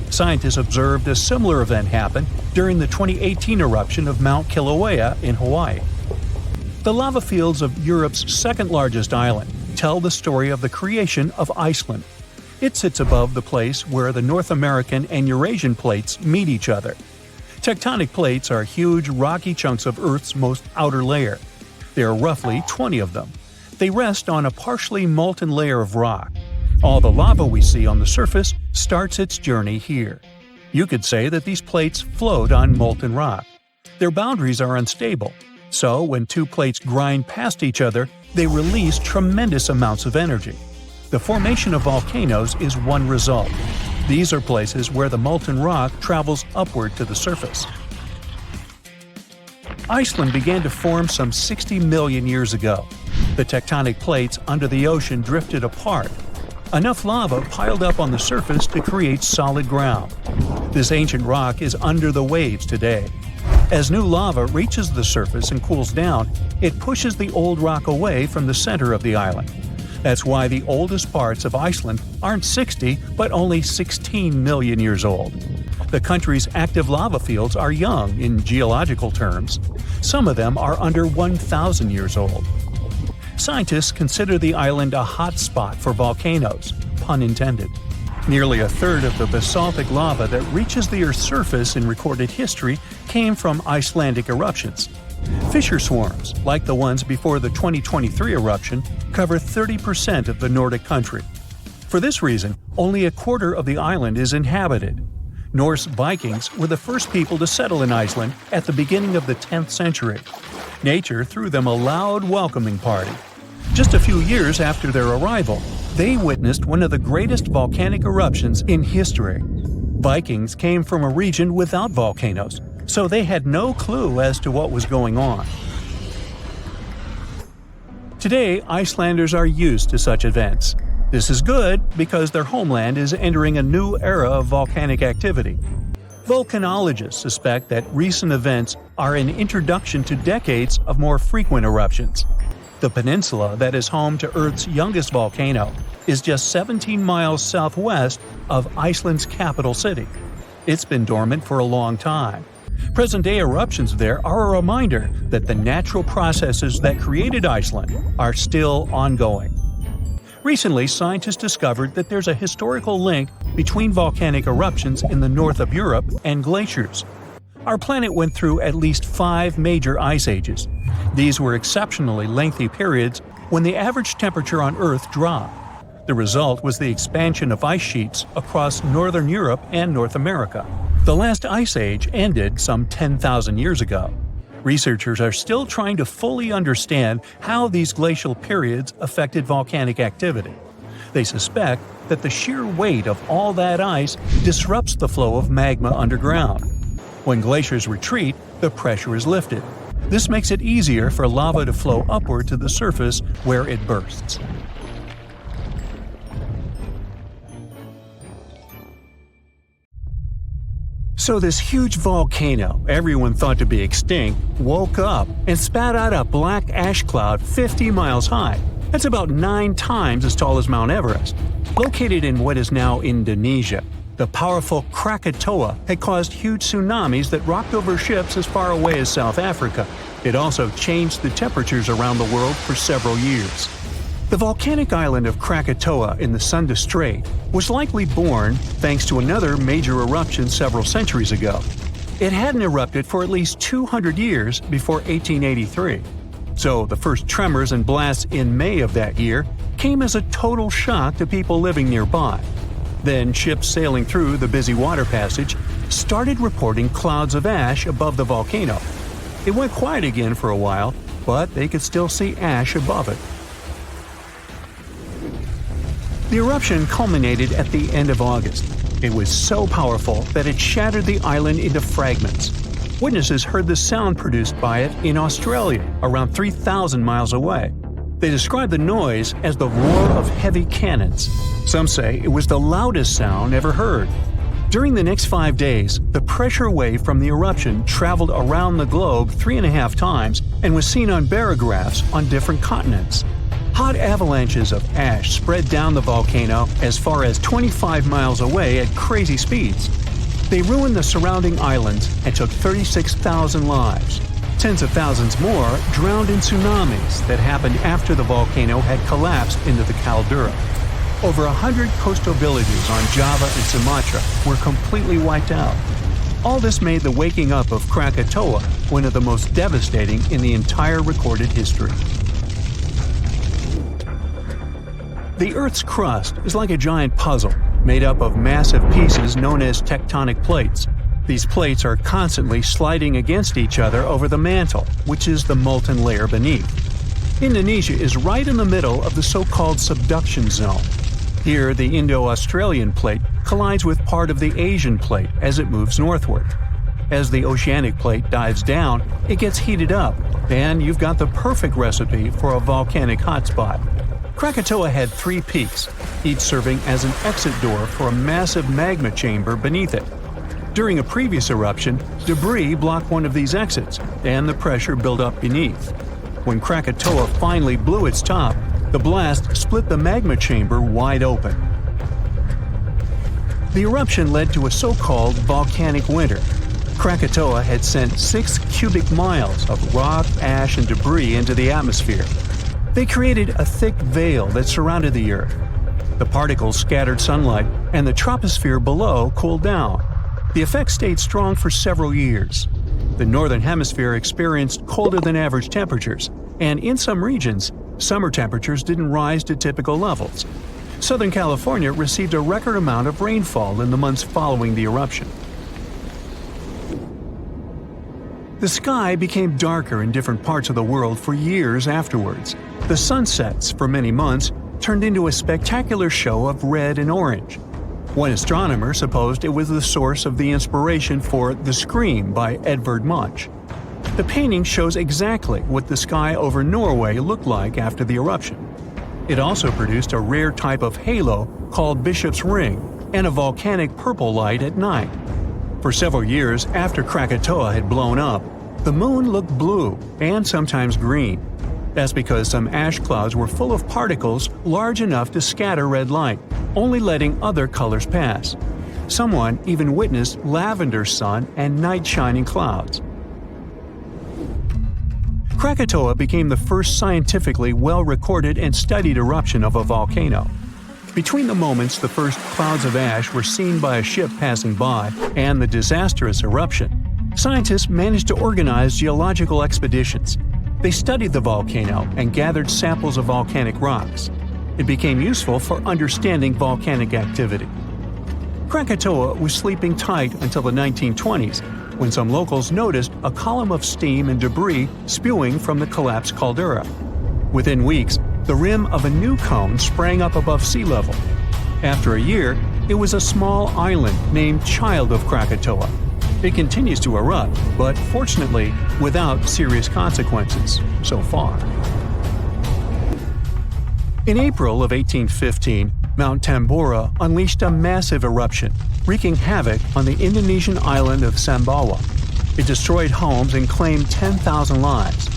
Scientists observed a similar event happen during the 2018 eruption of Mount Kilauea in Hawaii. The lava fields of Europe's second-largest island tell the story of the creation of Iceland. It sits above the place where the North American and Eurasian plates meet each other. Tectonic plates are huge, rocky chunks of Earth's most outer layer. There are roughly 20 of them. They rest on a partially molten layer of rock. All the lava we see on the surface starts its journey here. You could say that these plates float on molten rock. Their boundaries are unstable, so when two plates grind past each other, they release tremendous amounts of energy. The formation of volcanoes is one result. These are places where the molten rock travels upward to the surface. Iceland began to form some 60 million years ago. The tectonic plates under the ocean drifted apart. Enough lava piled up on the surface to create solid ground. This ancient rock is under the waves today. As new lava reaches the surface and cools down, it pushes the old rock away from the center of the island. That's why the oldest parts of Iceland aren't 60, but only 16 million years old. The country's active lava fields are young in geological terms. Some of them are under 1,000 years old. Scientists consider the island a hot spot for volcanoes, pun intended. Nearly a third of the basaltic lava that reaches the Earth's surface in recorded history came from Icelandic eruptions. Fissure swarms, like the ones before the 2023 eruption, cover 30% of the Nordic country. For this reason, only a quarter of the island is inhabited. Norse Vikings were the first people to settle in Iceland at the beginning of the 10th century. Nature threw them a loud welcoming party. Just a few years after their arrival, they witnessed one of the greatest volcanic eruptions in history. Vikings came from a region without volcanoes, so they had no clue as to what was going on. Today, Icelanders are used to such events. This is good because their homeland is entering a new era of volcanic activity. Volcanologists suspect that recent events are an introduction to decades of more frequent eruptions. The peninsula that is home to Earth's youngest volcano is just 17 miles southwest of Iceland's capital city. It's been dormant for a long time. Present-day eruptions there are a reminder that the natural processes that created Iceland are still ongoing. Recently, scientists discovered that there's a historical link between volcanic eruptions in the north of Europe and glaciers. Our planet went through at least 5 major ice ages. These were exceptionally lengthy periods when the average temperature on Earth dropped. The result was the expansion of ice sheets across northern Europe and North America. The last ice age ended some 10,000 years ago. Researchers are still trying to fully understand how these glacial periods affected volcanic activity. They suspect that the sheer weight of all that ice disrupts the flow of magma underground. When glaciers retreat, the pressure is lifted. This makes it easier for lava to flow upward to the surface where it bursts. So this huge volcano, everyone thought to be extinct, woke up and spat out a black ash cloud 50 miles high. That's about 9 times as tall as Mount Everest. Located in what is now Indonesia, the powerful Krakatoa had caused huge tsunamis that rocked over ships as far away as South Africa. It also changed the temperatures around the world for several years. The volcanic island of Krakatoa in the Sunda Strait was likely born thanks to another major eruption several centuries ago. It hadn't erupted for at least 200 years before 1883. So the first tremors and blasts in May of that year came as a total shock to people living nearby. Then ships sailing through the busy water passage started reporting clouds of ash above the volcano. It went quiet again for a while, but they could still see ash above it. The eruption culminated at the end of August. It was so powerful that it shattered the island into fragments. Witnesses heard the sound produced by it in Australia, around 3,000 miles away. They described the noise as the roar of heavy cannons. Some say it was the loudest sound ever heard. During the next 5 days, the pressure wave from the eruption traveled around the globe 3.5 times and was seen on barographs on different continents. Hot avalanches of ash spread down the volcano as far as 25 miles away at crazy speeds. They ruined the surrounding islands and took 36,000 lives. Tens of thousands more drowned in tsunamis that happened after the volcano had collapsed into the caldera. Over 100 coastal villages on Java and Sumatra were completely wiped out. All this made the waking up of Krakatoa one of the most devastating in the entire recorded history. The Earth's crust is like a giant puzzle, made up of massive pieces known as tectonic plates. These plates are constantly sliding against each other over the mantle, which is the molten layer beneath. Indonesia is right in the middle of the so-called subduction zone. Here, the Indo-Australian plate collides with part of the Asian plate as it moves northward. As the oceanic plate dives down, it gets heated up, and you've got the perfect recipe for a volcanic hotspot. Krakatoa had 3 peaks, each serving as an exit door for a massive magma chamber beneath it. During a previous eruption, debris blocked one of these exits, and the pressure built up beneath. When Krakatoa finally blew its top, the blast split the magma chamber wide open. The eruption led to a so-called volcanic winter. Krakatoa had sent 6 cubic miles of rock, ash, and debris into the atmosphere. They created a thick veil that surrounded the Earth. The particles scattered sunlight, and the troposphere below cooled down. The effect stayed strong for several years. The northern hemisphere experienced colder than average temperatures, and in some regions, summer temperatures didn't rise to typical levels. Southern California received a record amount of rainfall in the months following the eruption. The sky became darker in different parts of the world for years afterwards. The sunsets, for many months, turned into a spectacular show of red and orange. One astronomer supposed it was the source of the inspiration for The Scream by Edvard Munch. The painting shows exactly what the sky over Norway looked like after the eruption. It also produced a rare type of halo called Bishop's Ring and a volcanic purple light at night. For several years after Krakatoa had blown up, the moon looked blue and sometimes green. That's because some ash clouds were full of particles large enough to scatter red light, only letting other colors pass. Someone even witnessed lavender sun and night-shining clouds. Krakatoa became the first scientifically well-recorded and studied eruption of a volcano. Between the moments the first clouds of ash were seen by a ship passing by and the disastrous eruption, scientists managed to organize geological expeditions. They studied the volcano and gathered samples of volcanic rocks. It became useful for understanding volcanic activity. Krakatoa was sleeping tight until the 1920s, when some locals noticed a column of steam and debris spewing from the collapsed caldera. Within weeks, the rim of a new cone sprang up above sea level. After a year, it was a small island named Child of Krakatoa. It continues to erupt, but fortunately without serious consequences so far. In April of 1815, Mount Tambora unleashed a massive eruption, wreaking havoc on the Indonesian island of Sumbawa. It destroyed homes and claimed 10,000 lives.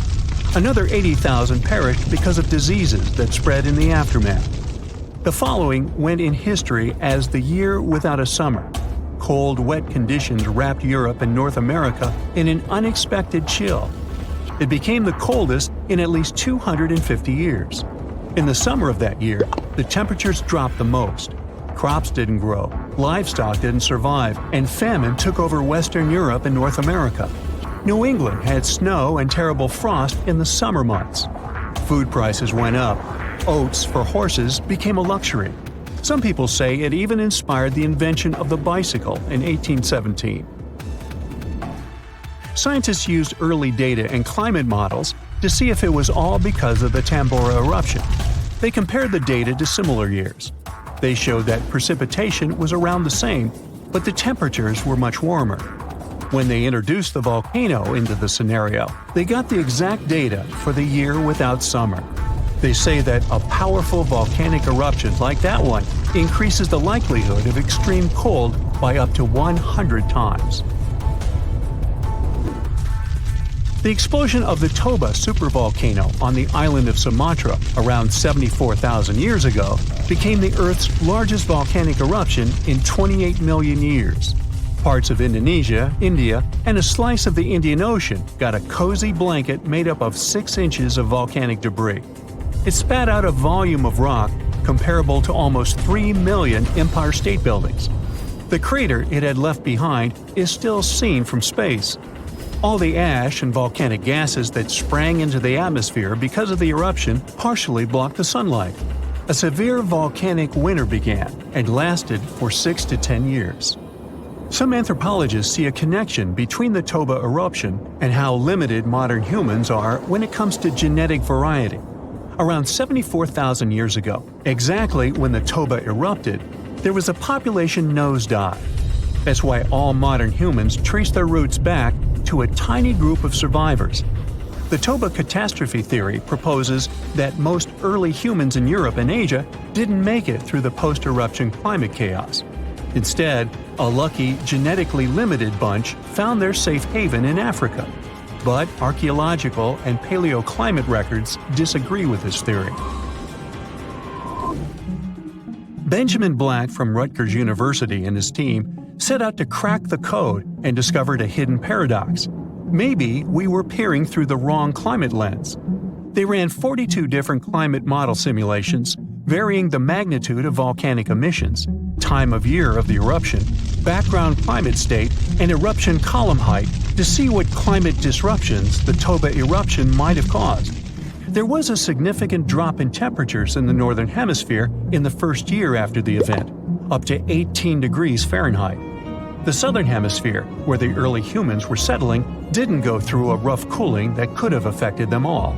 Another 80,000 perished because of diseases that spread in the aftermath. The following went in history as the year without a summer. Cold, wet conditions wrapped Europe and North America in an unexpected chill. It became the coldest in at least 250 years. In the summer of that year, the temperatures dropped the most. Crops didn't grow, livestock didn't survive, and famine took over Western Europe and North America. New England had snow and terrible frost in the summer months. Food prices went up. Oats for horses became a luxury. Some people say it even inspired the invention of the bicycle in 1817. Scientists used early data and climate models to see if it was all because of the Tambora eruption. They compared the data to similar years. They showed that precipitation was around the same, but the temperatures were much warmer. When they introduced the volcano into the scenario, they got the exact data for the year without summer. They say that a powerful volcanic eruption like that one increases the likelihood of extreme cold by up to 100 times. The explosion of the Toba supervolcano on the island of Sumatra around 74,000 years ago became the Earth's largest volcanic eruption in 28 million years. Parts of Indonesia, India, and a slice of the Indian Ocean got a cozy blanket made up of 6 inches of volcanic debris. It spat out a volume of rock comparable to almost 3 million Empire State Buildings. The crater it had left behind is still seen from space. All the ash and volcanic gases that sprang into the atmosphere because of the eruption partially blocked the sunlight. A severe volcanic winter began and lasted for 6 to 10 years. Some anthropologists see a connection between the Toba eruption and how limited modern humans are when it comes to genetic variety. Around 74,000 years ago, exactly when the Toba erupted, there was a population nosedive. That's why all modern humans trace their roots back to a tiny group of survivors. The Toba catastrophe theory proposes that most early humans in Europe and Asia didn't make it through the post-eruption climate chaos. Instead, a lucky, genetically limited bunch found their safe haven in Africa. But archaeological and paleoclimate records disagree with this theory. Benjamin Black from Rutgers University and his team set out to crack the code and discovered a hidden paradox. Maybe we were peering through the wrong climate lens. They ran 42 different climate model simulations, varying the magnitude of volcanic emissions, time of year of the eruption, background climate state, and eruption column height to see what climate disruptions the Toba eruption might have caused. There was a significant drop in temperatures in the northern hemisphere in the first year after the event, up to 18 degrees Fahrenheit. The southern hemisphere, where the early humans were settling, didn't go through a rough cooling that could have affected them all.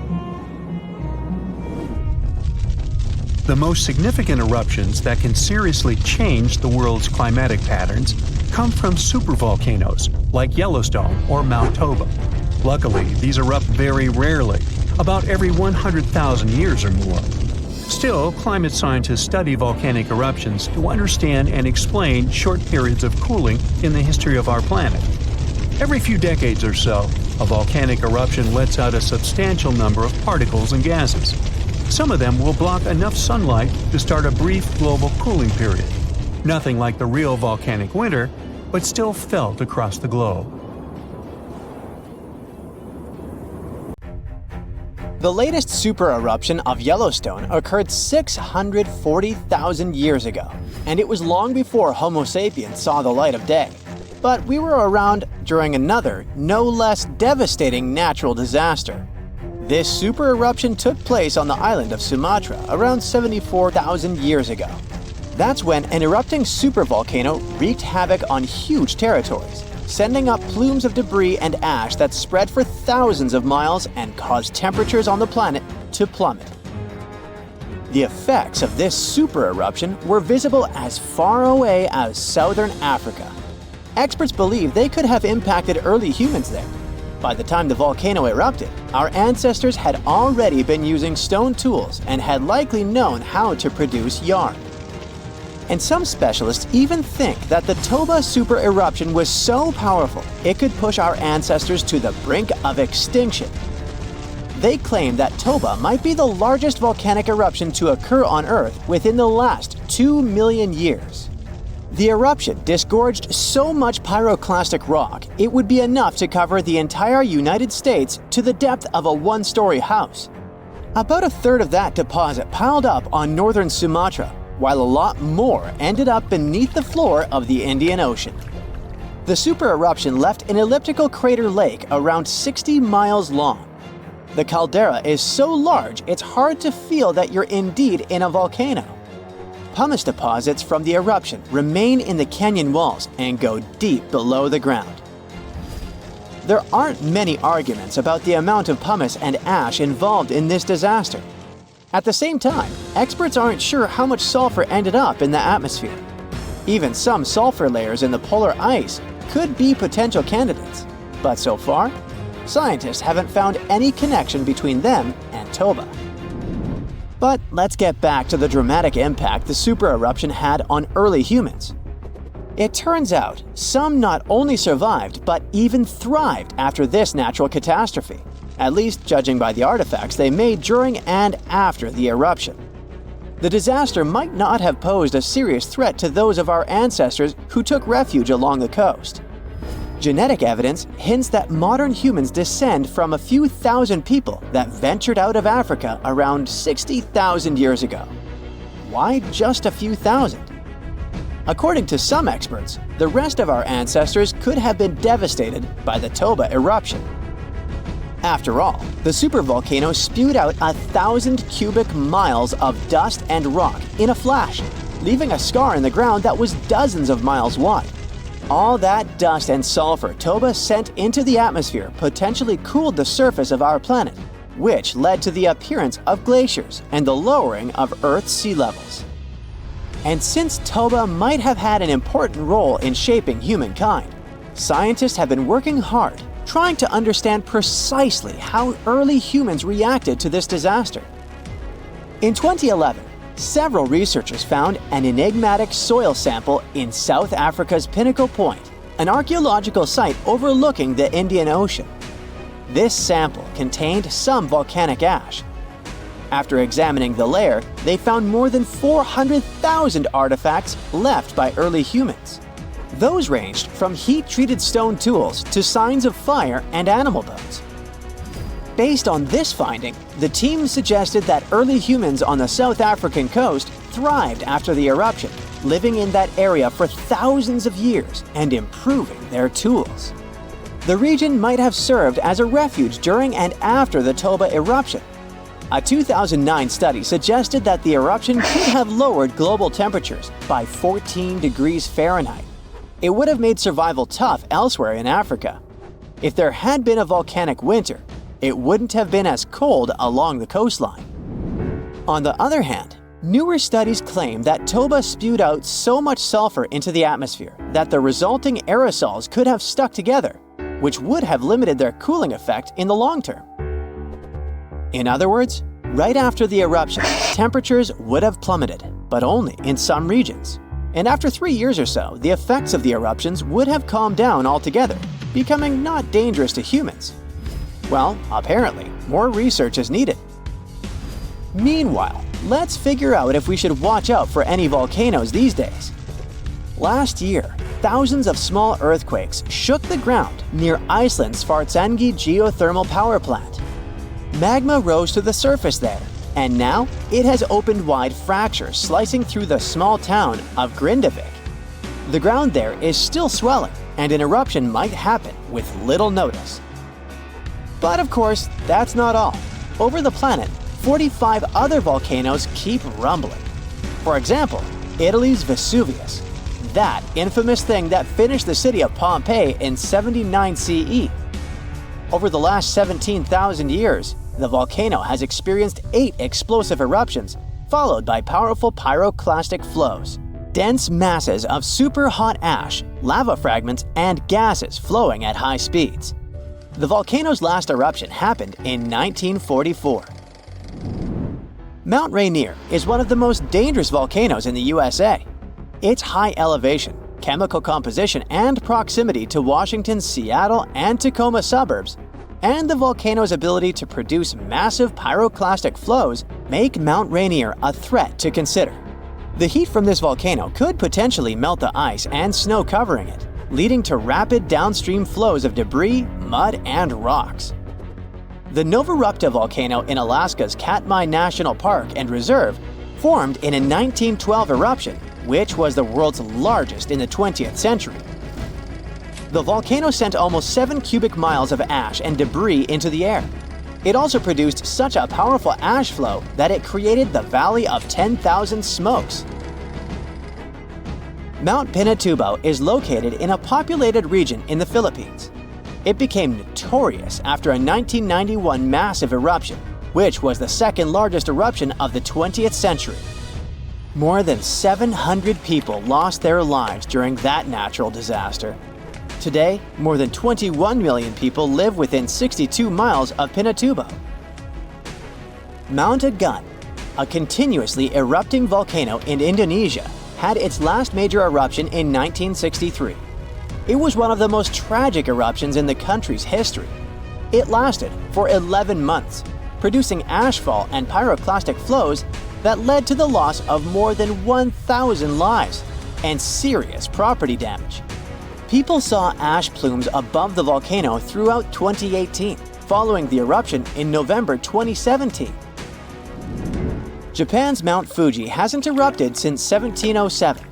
The most significant eruptions that can seriously change the world's climatic patterns come from supervolcanoes like Yellowstone or Mount Toba. Luckily, these erupt very rarely, about every 100,000 years or more. Still, climate scientists study volcanic eruptions to understand and explain short periods of cooling in the history of our planet. Every few decades or so, a volcanic eruption lets out a substantial number of particles and gases. Some of them will block enough sunlight to start a brief global cooling period. Nothing like the real volcanic winter, but still felt across the globe. The latest supereruption of Yellowstone occurred 640,000 years ago, and it was long before Homo sapiens saw the light of day. But we were around during another, no less devastating natural disaster. This supereruption took place on the island of Sumatra around 74,000 years ago. That's when an erupting supervolcano wreaked havoc on huge territories, sending up plumes of debris and ash that spread for thousands of miles and caused temperatures on the planet to plummet. The effects of this supereruption were visible as far away as southern Africa. Experts believe they could have impacted early humans there. By the time the volcano erupted, our ancestors had already been using stone tools and had likely known how to produce yarn. And some specialists even think that the Toba supereruption was so powerful it could push our ancestors to the brink of extinction. They claim that Toba might be the largest volcanic eruption to occur on Earth within the last 2 million years. The eruption disgorged so much pyroclastic rock it would be enough to cover the entire United States to the depth of a one-story house. About a third of that deposit piled up on northern Sumatra, while a lot more ended up beneath the floor of the Indian Ocean. The supereruption left an elliptical crater lake around 60 miles long. The caldera is so large it's hard to feel that you're indeed in a volcano. Pumice deposits from the eruption remain in the canyon walls and go deep below the ground. There aren't many arguments about the amount of pumice and ash involved in this disaster. At the same time, experts aren't sure how much sulfur ended up in the atmosphere. Even some sulfur layers in the polar ice could be potential candidates, but so far, scientists haven't found any connection between them and Toba. But let's get back to the dramatic impact the supereruption had on early humans. It turns out some not only survived but even thrived after this natural catastrophe, at least judging by the artifacts they made during and after the eruption. The disaster might not have posed a serious threat to those of our ancestors who took refuge along the coast. Genetic evidence hints that modern humans descend from a few thousand people that ventured out of Africa around 60,000 years ago. Why just a few thousand? According to some experts, the rest of our ancestors could have been devastated by the Toba eruption. After all, the supervolcano spewed out 1,000 cubic miles of dust and rock in a flash, leaving a scar in the ground that was dozens of miles wide. All that dust and sulfur Toba sent into the atmosphere potentially cooled the surface of our planet, which led to the appearance of glaciers and the lowering of Earth's sea levels. And since Toba might have had an important role in shaping humankind, scientists have been working hard trying to understand precisely how early humans reacted to this disaster. In 2011, several researchers found an enigmatic soil sample in South Africa's Pinnacle Point, an archaeological site overlooking the Indian Ocean. This sample contained some volcanic ash. After examining the layer, they found more than 400,000 artifacts left by early humans. Those ranged from heat-treated stone tools to signs of fire and animal bones. Based on this finding, the team suggested that early humans on the South African coast thrived after the eruption, living in that area for thousands of years and improving their tools. The region might have served as a refuge during and after the Toba eruption. A 2009 study suggested that the eruption could have lowered global temperatures by 14 degrees Fahrenheit. It would have made survival tough elsewhere in Africa. If there had been a volcanic winter, it wouldn't have been as cold along the coastline. On the other hand, newer studies claim that Toba spewed out so much sulfur into the atmosphere that the resulting aerosols could have stuck together, which would have limited their cooling effect in the long term. In other words, right after the eruption, temperatures would have plummeted, but only in some regions. And after 3 years or so, the effects of the eruptions would have calmed down altogether, becoming not dangerous to humans. Well, apparently, more research is needed. Meanwhile, let's figure out if we should watch out for any volcanoes these days. Last year, thousands of small earthquakes shook the ground near Iceland's Svartsengi geothermal power plant. Magma rose to the surface there, and now it has opened wide fractures slicing through the small town of Grindavik. The ground there is still swelling, and an eruption might happen with little notice. But of course, that's not all. Over the planet, 45 other volcanoes keep rumbling. For example, Italy's Vesuvius, that infamous thing that finished the city of Pompeii in 79 CE. Over the last 17,000 years, the volcano has experienced 8 explosive eruptions, followed by powerful pyroclastic flows, dense masses of super-hot ash, lava fragments, and gases flowing at high speeds. The volcano's last eruption happened in 1944. Mount Rainier is one of the most dangerous volcanoes in the USA. Its high elevation, chemical composition, and proximity to Washington's Seattle and Tacoma suburbs, and the volcano's ability to produce massive pyroclastic flows make Mount Rainier a threat to consider. The heat from this volcano could potentially melt the ice and snow covering it, leading to rapid downstream flows of debris, mud, and rocks. The Novarupta volcano in Alaska's Katmai National Park and Reserve formed in a 1912 eruption, which was the world's largest in the 20th century. The volcano sent almost 7 cubic miles of ash and debris into the air. It also produced such a powerful ash flow that it created the Valley of 10,000 Smokes. Mount Pinatubo is located in a populated region in the Philippines. It became notorious after a 1991 massive eruption, which was the second largest eruption of the 20th century. More than 700 people lost their lives during that natural disaster. Today, more than 21 million people live within 62 miles of Pinatubo. Mount Agun, a continuously erupting volcano in Indonesia, had its last major eruption in 1963. It was one of the most tragic eruptions in the country's history. It lasted for 11 months, producing ashfall and pyroclastic flows that led to the loss of more than 1,000 lives and serious property damage. People saw ash plumes above the volcano throughout 2018, following the eruption in November 2017. Japan's Mount Fuji hasn't erupted since 1707.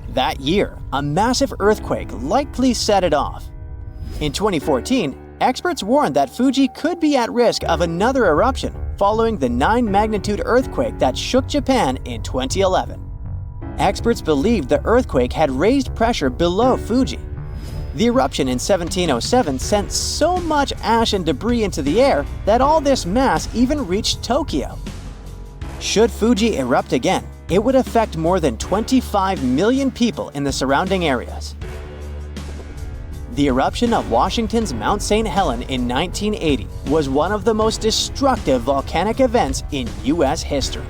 That year, a massive earthquake likely set it off. In 2014, experts warned that Fuji could be at risk of another eruption following the 9-magnitude earthquake that shook Japan in 2011. Experts believed the earthquake had raised pressure below Fuji. The eruption in 1707 sent so much ash and debris into the air that all this mass even reached Tokyo. Should Fuji erupt again, it would affect more than 25 million people in the surrounding areas. The eruption of Washington's Mount St. Helens in 1980 was one of the most destructive volcanic events in U.S. history.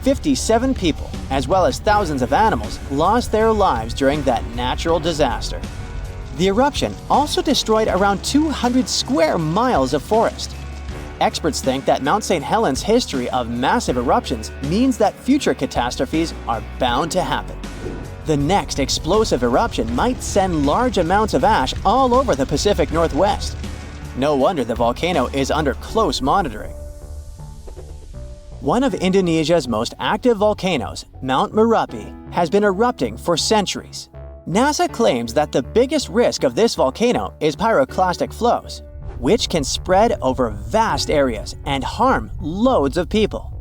57 people, as well as thousands of animals, lost their lives during that natural disaster. The eruption also destroyed around 200 square miles of forest. Experts think that Mount St. Helens' history of massive eruptions means that future catastrophes are bound to happen. The next explosive eruption might send large amounts of ash all over the Pacific Northwest. No wonder the volcano is under close monitoring. One of Indonesia's most active volcanoes, Mount Merapi, has been erupting for centuries. NASA claims that the biggest risk of this volcano is pyroclastic flows, which can spread over vast areas and harm loads of people.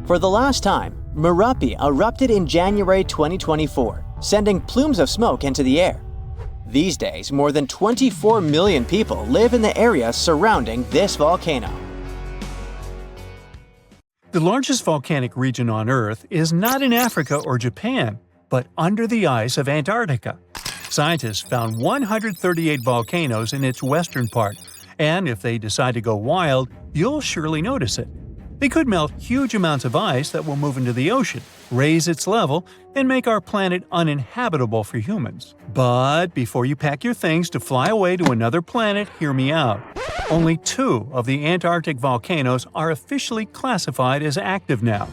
For the last time, Merapi erupted in January 2024, sending plumes of smoke into the air. These days, more than 24 million people live in the area surrounding this volcano. The largest volcanic region on Earth is not in Africa or Japan, but under the ice of Antarctica. Scientists found 138 volcanoes in its western part, and if they decide to go wild, you'll surely notice it. They could melt huge amounts of ice that will move into the ocean, raise its level, and make our planet uninhabitable for humans. But before you pack your things to fly away to another planet, hear me out. Only 2 of the Antarctic volcanoes are officially classified as active now.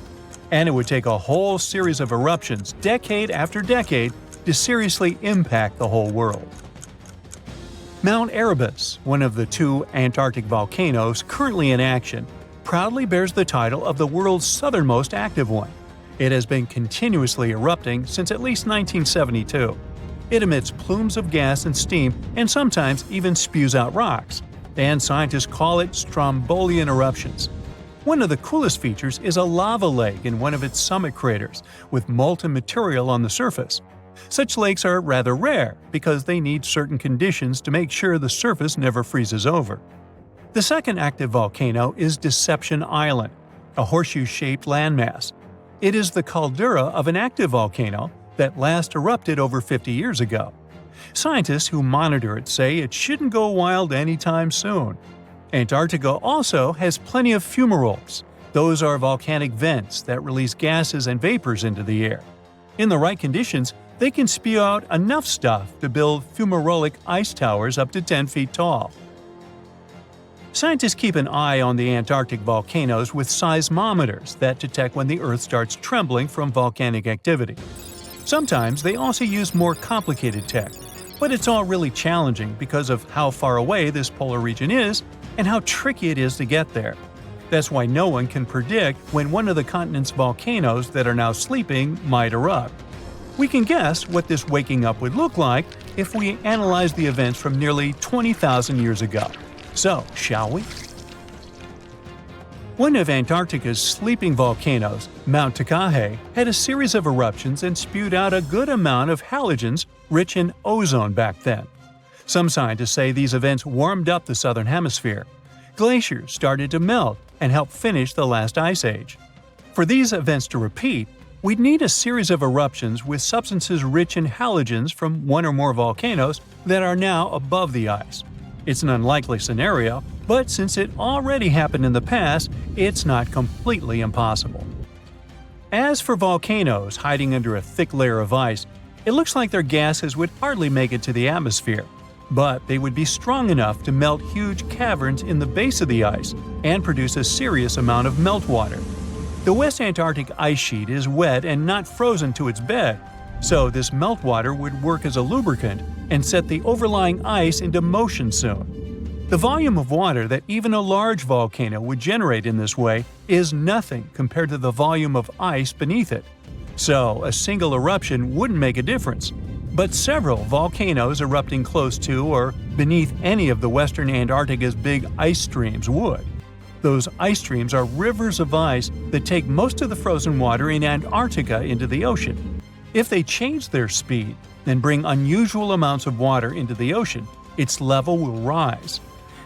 And it would take a whole series of eruptions, decade after decade, to seriously impact the whole world. Mount Erebus, one of the two Antarctic volcanoes currently in action, proudly bears the title of the world's southernmost active one. It has been continuously erupting since at least 1972. It emits plumes of gas and steam and sometimes even spews out rocks, and scientists call it Strombolian eruptions. One of the coolest features is a lava lake in one of its summit craters, with molten material on the surface. Such lakes are rather rare because they need certain conditions to make sure the surface never freezes over. The second active volcano is Deception Island, a horseshoe-shaped landmass. It is the caldera of an active volcano that last erupted over 50 years ago. Scientists who monitor it say it shouldn't go wild anytime soon. Antarctica also has plenty of fumaroles. Those are volcanic vents that release gases and vapors into the air. In the right conditions, they can spew out enough stuff to build fumarolic ice towers up to 10 feet tall. Scientists keep an eye on the Antarctic volcanoes with seismometers that detect when the Earth starts trembling from volcanic activity. Sometimes they also use more complicated tech, but it's all really challenging because of how far away this polar region is and how tricky it is to get there. That's why no one can predict when one of the continent's volcanoes that are now sleeping might erupt. We can guess what this waking up would look like if we analyze the events from nearly 20,000 years ago. So, shall we? One of Antarctica's sleeping volcanoes, Mount Takahe, had a series of eruptions and spewed out a good amount of halogens rich in ozone back then. Some scientists say these events warmed up the southern hemisphere. Glaciers started to melt and help finish the last ice age. For these events to repeat, we'd need a series of eruptions with substances rich in halogens from one or more volcanoes that are now above the ice. It's an unlikely scenario, but since it already happened in the past, it's not completely impossible. As for volcanoes hiding under a thick layer of ice, it looks like their gases would hardly make it to the atmosphere, but they would be strong enough to melt huge caverns in the base of the ice and produce a serious amount of meltwater. The West Antarctic ice sheet is wet and not frozen to its bed, so this meltwater would work as a lubricant and set the overlying ice into motion soon. The volume of water that even a large volcano would generate in this way is nothing compared to the volume of ice beneath it. So a single eruption wouldn't make a difference, but several volcanoes erupting close to or beneath any of the western Antarctica's big ice streams would. Those ice streams are rivers of ice that take most of the frozen water in Antarctica into the ocean. If they change their speed and bring unusual amounts of water into the ocean, its level will rise.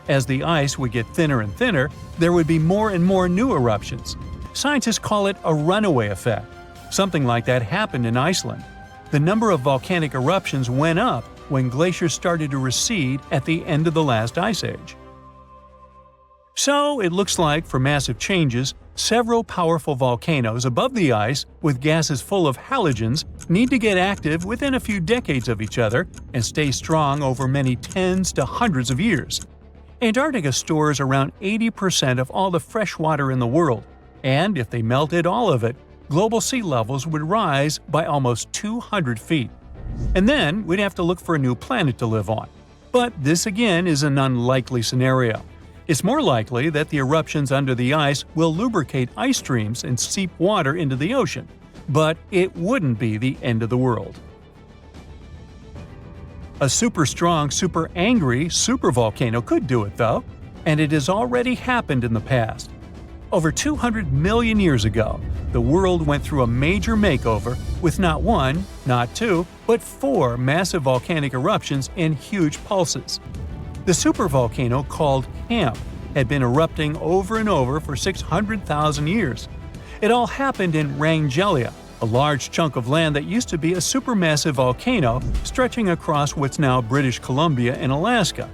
As the ice would get thinner and thinner, there would be more and more new eruptions. Scientists call it a runaway effect. Something like that happened in Iceland. The number of volcanic eruptions went up when glaciers started to recede at the end of the last ice age. So it looks like, for massive changes, several powerful volcanoes above the ice with gases full of halogens need to get active within a few decades of each other and stay strong over many tens to hundreds of years. Antarctica stores around 80% of all the fresh water in the world, and if they melted all of it, global sea levels would rise by almost 200 feet. And then we'd have to look for a new planet to live on. But this again is an unlikely scenario. It's more likely that the eruptions under the ice will lubricate ice streams and seep water into the ocean, but it wouldn't be the end of the world. A super strong, super angry supervolcano could do it though, and it has already happened in the past. Over 200 million years ago, the world went through a major makeover with not one, not two, but 4 massive volcanic eruptions in huge pulses. The supervolcano called Campi had been erupting over and over for 600,000 years. It all happened in Rangelia, a large chunk of land that used to be a supermassive volcano stretching across what's now British Columbia and Alaska.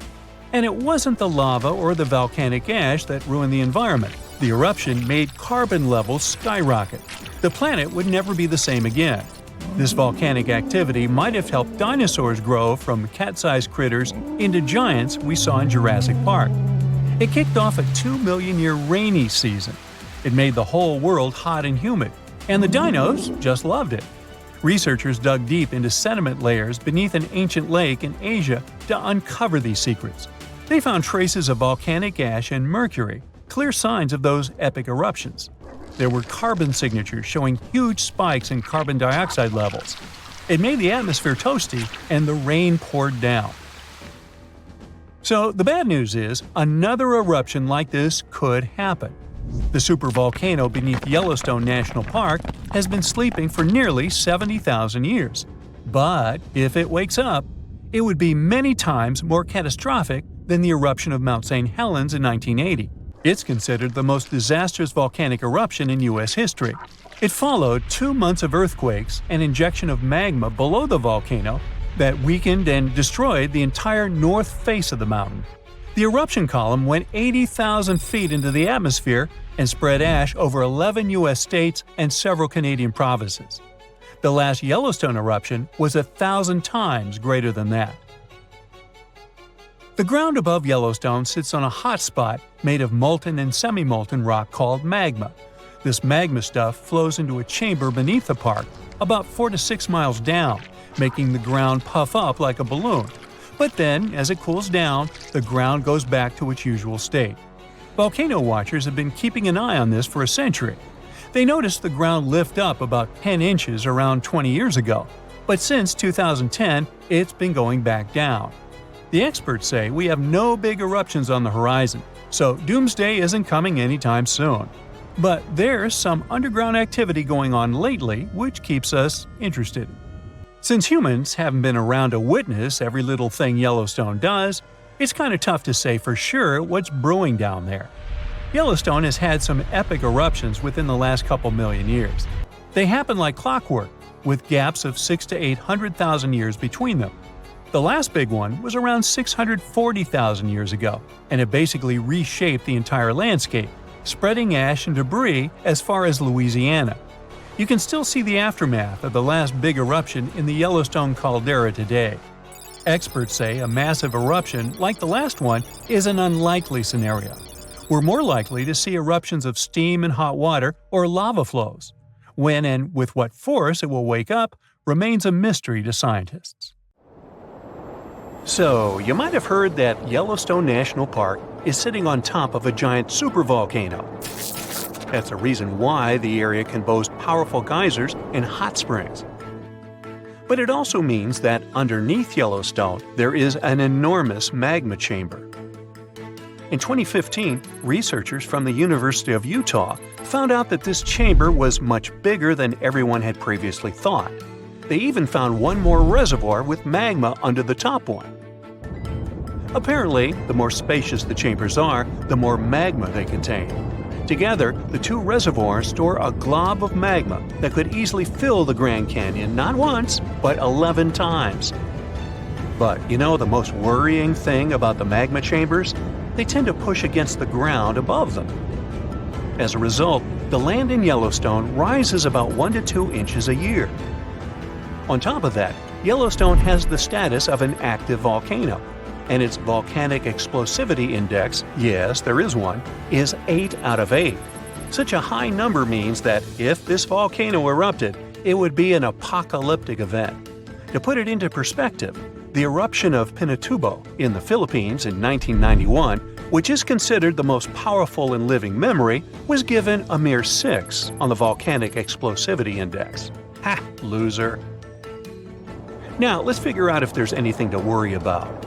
And it wasn't the lava or the volcanic ash that ruined the environment. The eruption made carbon levels skyrocket. The planet would never be the same again. This volcanic activity might have helped dinosaurs grow from cat-sized critters into giants we saw in Jurassic Park. It kicked off a 2-million-year rainy season. It made the whole world hot and humid, and the dinos just loved it. Researchers dug deep into sediment layers beneath an ancient lake in Asia to uncover these secrets. They found traces of volcanic ash and mercury, clear signs of those epic eruptions. There were carbon signatures showing huge spikes in carbon dioxide levels. It made the atmosphere toasty, and the rain poured down. So the bad news is, another eruption like this could happen. The supervolcano beneath Yellowstone National Park has been sleeping for nearly 70,000 years. But if it wakes up, it would be many times more catastrophic than the eruption of Mount St. Helens in 1980. It's considered the most disastrous volcanic eruption in U.S. history. It followed 2 months of earthquakes and injection of magma below the volcano that weakened and destroyed the entire north face of the mountain. The eruption column went 80,000 feet into the atmosphere and spread ash over 11 U.S. states and several Canadian provinces. The last Yellowstone eruption was 1,000 times greater than that. The ground above Yellowstone sits on a hot spot made of molten and semi-molten rock called magma. This magma stuff flows into a chamber beneath the park, about 4 to 6 miles down, making the ground puff up like a balloon. But then, as it cools down, the ground goes back to its usual state. Volcano watchers have been keeping an eye on this for a century. They noticed the ground lift up about 10 inches around 20 years ago, but since 2010, it's been going back down. The experts say we have no big eruptions on the horizon, so doomsday isn't coming anytime soon. But there's some underground activity going on lately which keeps us interested. Since humans haven't been around to witness every little thing Yellowstone does, it's kind of tough to say for sure what's brewing down there. Yellowstone has had some epic eruptions within the last couple million years. They happen like clockwork, with gaps of 600,000 to 800,000 years between them. The last big one was around 640,000 years ago, and it basically reshaped the entire landscape, spreading ash and debris as far as Louisiana. You can still see the aftermath of the last big eruption in the Yellowstone Caldera today. Experts say a massive eruption like the last one is an unlikely scenario. We're more likely to see eruptions of steam and hot water or lava flows. When and with what force it will wake up remains a mystery to scientists. So, you might have heard that Yellowstone National Park is sitting on top of a giant supervolcano. That's the reason why the area can boast powerful geysers and hot springs. But it also means that underneath Yellowstone, there is an enormous magma chamber. In 2015, researchers from the University of Utah found out that this chamber was much bigger than everyone had previously thought. They even found one more reservoir with magma under the top one. Apparently, the more spacious the chambers are, the more magma they contain. Together, the two reservoirs store a glob of magma that could easily fill the Grand Canyon not once, but 11 times. But you know the most worrying thing about the magma chambers? They tend to push against the ground above them. As a result, the land in Yellowstone rises about 1 to 2 inches a year. On top of that, Yellowstone has the status of an active volcano, and its volcanic explosivity index, yes, there is one, is 8 out of 8. Such a high number means that if this volcano erupted, it would be an apocalyptic event. To put it into perspective, the eruption of Pinatubo in the Philippines in 1991, which is considered the most powerful in living memory, was given a mere 6 on the volcanic explosivity index. Ha, loser. Now, let's figure out if there's anything to worry about.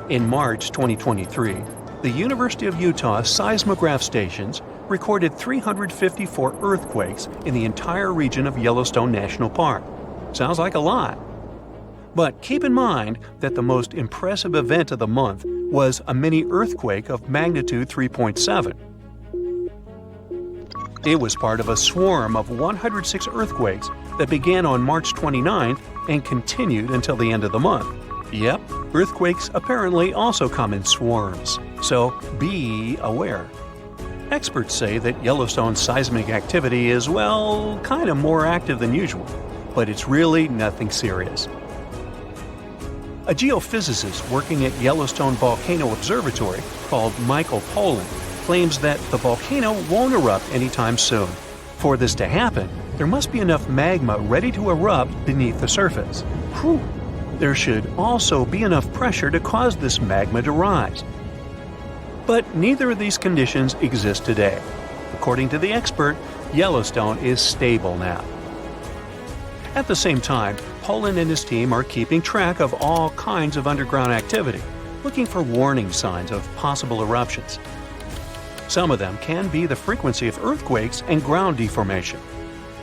In March 2023, the University of Utah seismograph stations recorded 354 earthquakes in the entire region of Yellowstone National Park. Sounds like a lot. But keep in mind that the most impressive event of the month was a mini earthquake of magnitude 3.7. It was part of a swarm of 106 earthquakes that began on March 29th and continued until the end of the month. Yep, earthquakes apparently also come in swarms, so be aware. Experts say that Yellowstone's seismic activity is, well, kind of more active than usual, but it's really nothing serious. A geophysicist working at Yellowstone Volcano Observatory called Michael Pollan claims that the volcano won't erupt anytime soon. For this to happen, there must be enough magma ready to erupt beneath the surface. Whew. There should also be enough pressure to cause this magma to rise. But neither of these conditions exist today. According to the expert, Yellowstone is stable now. At the same time, Poland and his team are keeping track of all kinds of underground activity, looking for warning signs of possible eruptions. Some of them can be the frequency of earthquakes and ground deformation.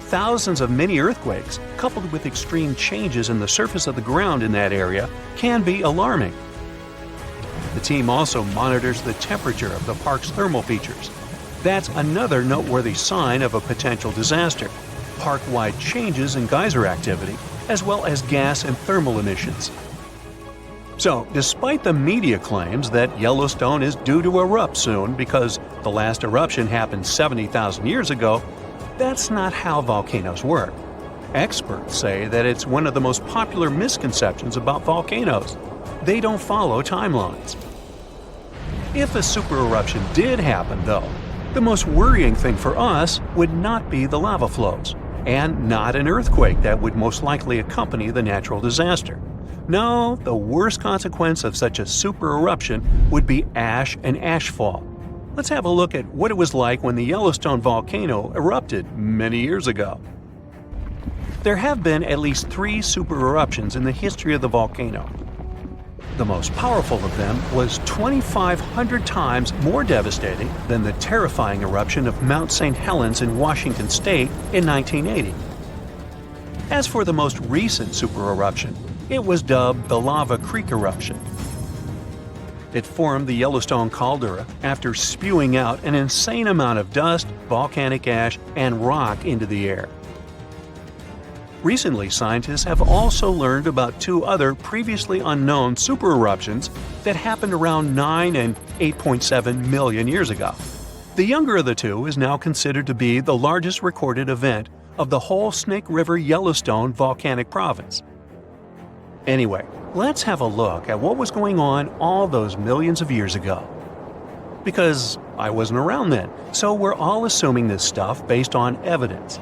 Thousands of mini earthquakes, coupled with extreme changes in the surface of the ground in that area, can be alarming. The team also monitors the temperature of the park's thermal features. That's another noteworthy sign of a potential disaster: park-wide changes in geyser activity, as well as gas and thermal emissions. So, despite the media claims that Yellowstone is due to erupt soon because the last eruption happened 70,000 years ago, that's not how volcanoes work. Experts say that it's one of the most popular misconceptions about volcanoes. They don't follow timelines. If a supereruption did happen, though, the most worrying thing for us would not be the lava flows, and not an earthquake that would most likely accompany the natural disaster. No, the worst consequence of such a supereruption would be ash and ashfall. Let's have a look at what it was like when the Yellowstone volcano erupted many years ago. There have been at least 3 supereruptions in the history of the volcano. The most powerful of them was 2,500 times more devastating than the terrifying eruption of Mount St. Helens in Washington state in 1980. As for the most recent supereruption, it was dubbed the Lava Creek eruption. It formed the Yellowstone Caldera after spewing out an insane amount of dust, volcanic ash, and rock into the air. Recently, scientists have also learned about 2 other previously unknown supereruptions that happened around 9 and 8.7 million years ago. The younger of the 2 is now considered to be the largest recorded event of the whole Snake River Yellowstone volcanic province. Anyway, let's have a look at what was going on all those millions of years ago. Because I wasn't around then, so we're all assuming this stuff based on evidence.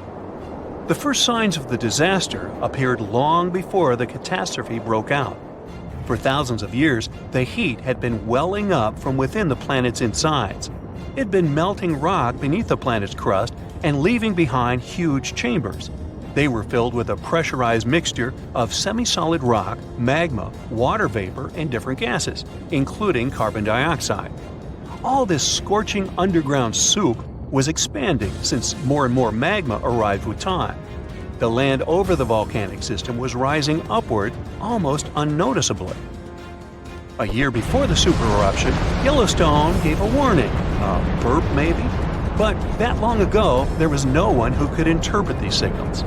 The first signs of the disaster appeared long before the catastrophe broke out. For thousands of years, the heat had been welling up from within the planet's insides. It had been melting rock beneath the planet's crust and leaving behind huge chambers. They were filled with a pressurized mixture of semi-solid rock, magma, water vapor, and different gases, including carbon dioxide. All this scorching underground soup was expanding since more and more magma arrived with time. The land over the volcanic system was rising upward almost unnoticeably. A year before the supereruption, Yellowstone gave a warning, a burp maybe, but that long ago there was no one who could interpret these signals.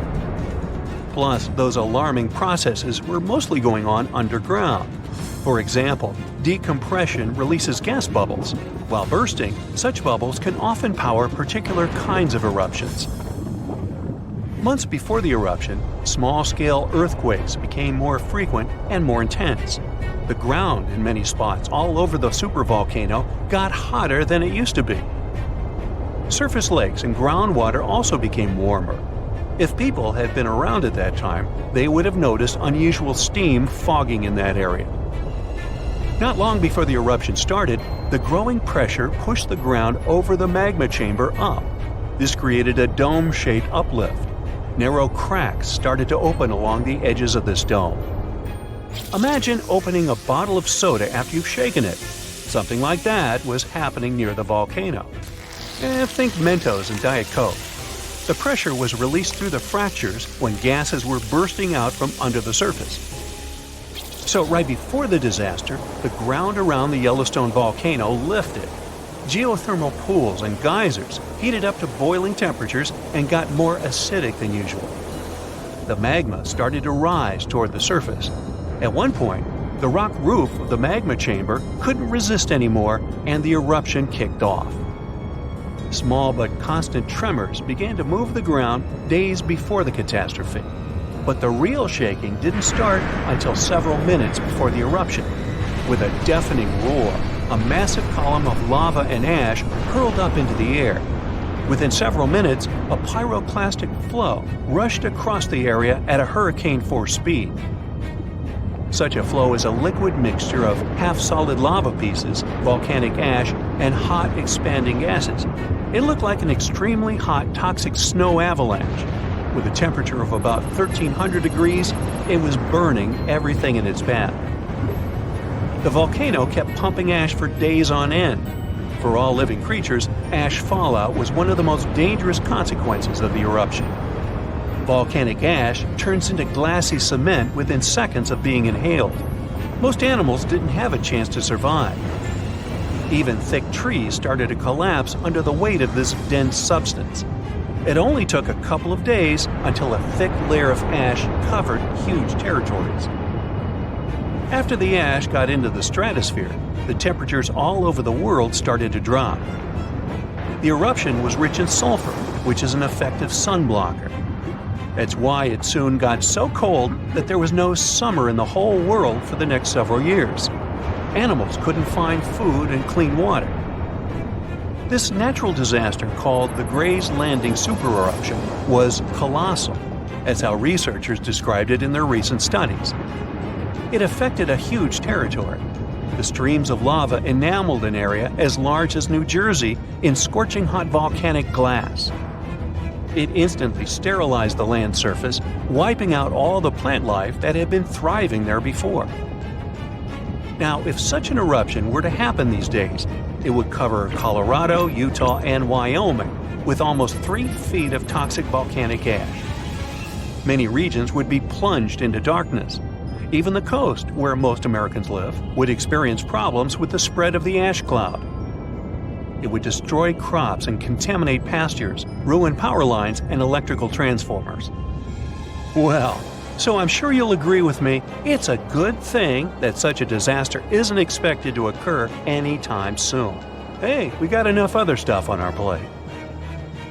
Plus, those alarming processes were mostly going on underground. For example, decompression releases gas bubbles. While bursting, such bubbles can often power particular kinds of eruptions. Months before the eruption, small-scale earthquakes became more frequent and more intense. The ground in many spots all over the supervolcano got hotter than it used to be. Surface lakes and groundwater also became warmer. If people had been around at that time, they would have noticed unusual steam fogging in that area. Not long before the eruption started, the growing pressure pushed the ground over the magma chamber up. This created a dome-shaped uplift. Narrow cracks started to open along the edges of this dome. Imagine opening a bottle of soda after you've shaken it. Something like that was happening near the volcano. Think Mentos and Diet Coke. The pressure was released through the fractures when gases were bursting out from under the surface. So right before the disaster, the ground around the Yellowstone volcano lifted. Geothermal pools and geysers heated up to boiling temperatures and got more acidic than usual. The magma started to rise toward the surface. At one point, the rock roof of the magma chamber couldn't resist anymore, and the eruption kicked off. Small but constant tremors began to move the ground days before the catastrophe. But the real shaking didn't start until several minutes before the eruption. With a deafening roar, a massive column of lava and ash hurled up into the air. Within several minutes, a pyroclastic flow rushed across the area at a hurricane-force speed. Such a flow is a liquid mixture of half-solid lava pieces, volcanic ash, and hot expanding gases. It looked like an extremely hot toxic snow avalanche. With a temperature of about 1300 degrees, it was burning everything in its path. The volcano kept pumping ash for days on end. For all living creatures, ash fallout was one of the most dangerous consequences of the eruption. Volcanic ash turns into glassy cement within seconds of being inhaled. Most animals didn't have a chance to survive. Even thick trees started to collapse under the weight of this dense substance. It only took a couple of days until a thick layer of ash covered huge territories. After the ash got into the stratosphere, the temperatures all over the world started to drop. The eruption was rich in sulfur, which is an effective sunblocker. That's why it soon got so cold that there was no summer in the whole world for the next several years. Animals couldn't find food and clean water. This natural disaster, called the Gray's Landing supereruption, was colossal. That's how researchers described it in their recent studies. It affected a huge territory. The streams of lava enameled an area as large as New Jersey in scorching hot volcanic glass. It instantly sterilized the land surface, wiping out all the plant life that had been thriving there before. Now, if such an eruption were to happen these days, it would cover Colorado, Utah, and Wyoming with almost 3 feet of toxic volcanic ash. Many regions would be plunged into darkness. Even the coast, where most Americans live, would experience problems with the spread of the ash cloud. It would destroy crops and contaminate pastures, ruin power lines and electrical transformers. Well, so I'm sure you'll agree with me, it's a good thing that such a disaster isn't expected to occur anytime soon. Hey, we got enough other stuff on our plate.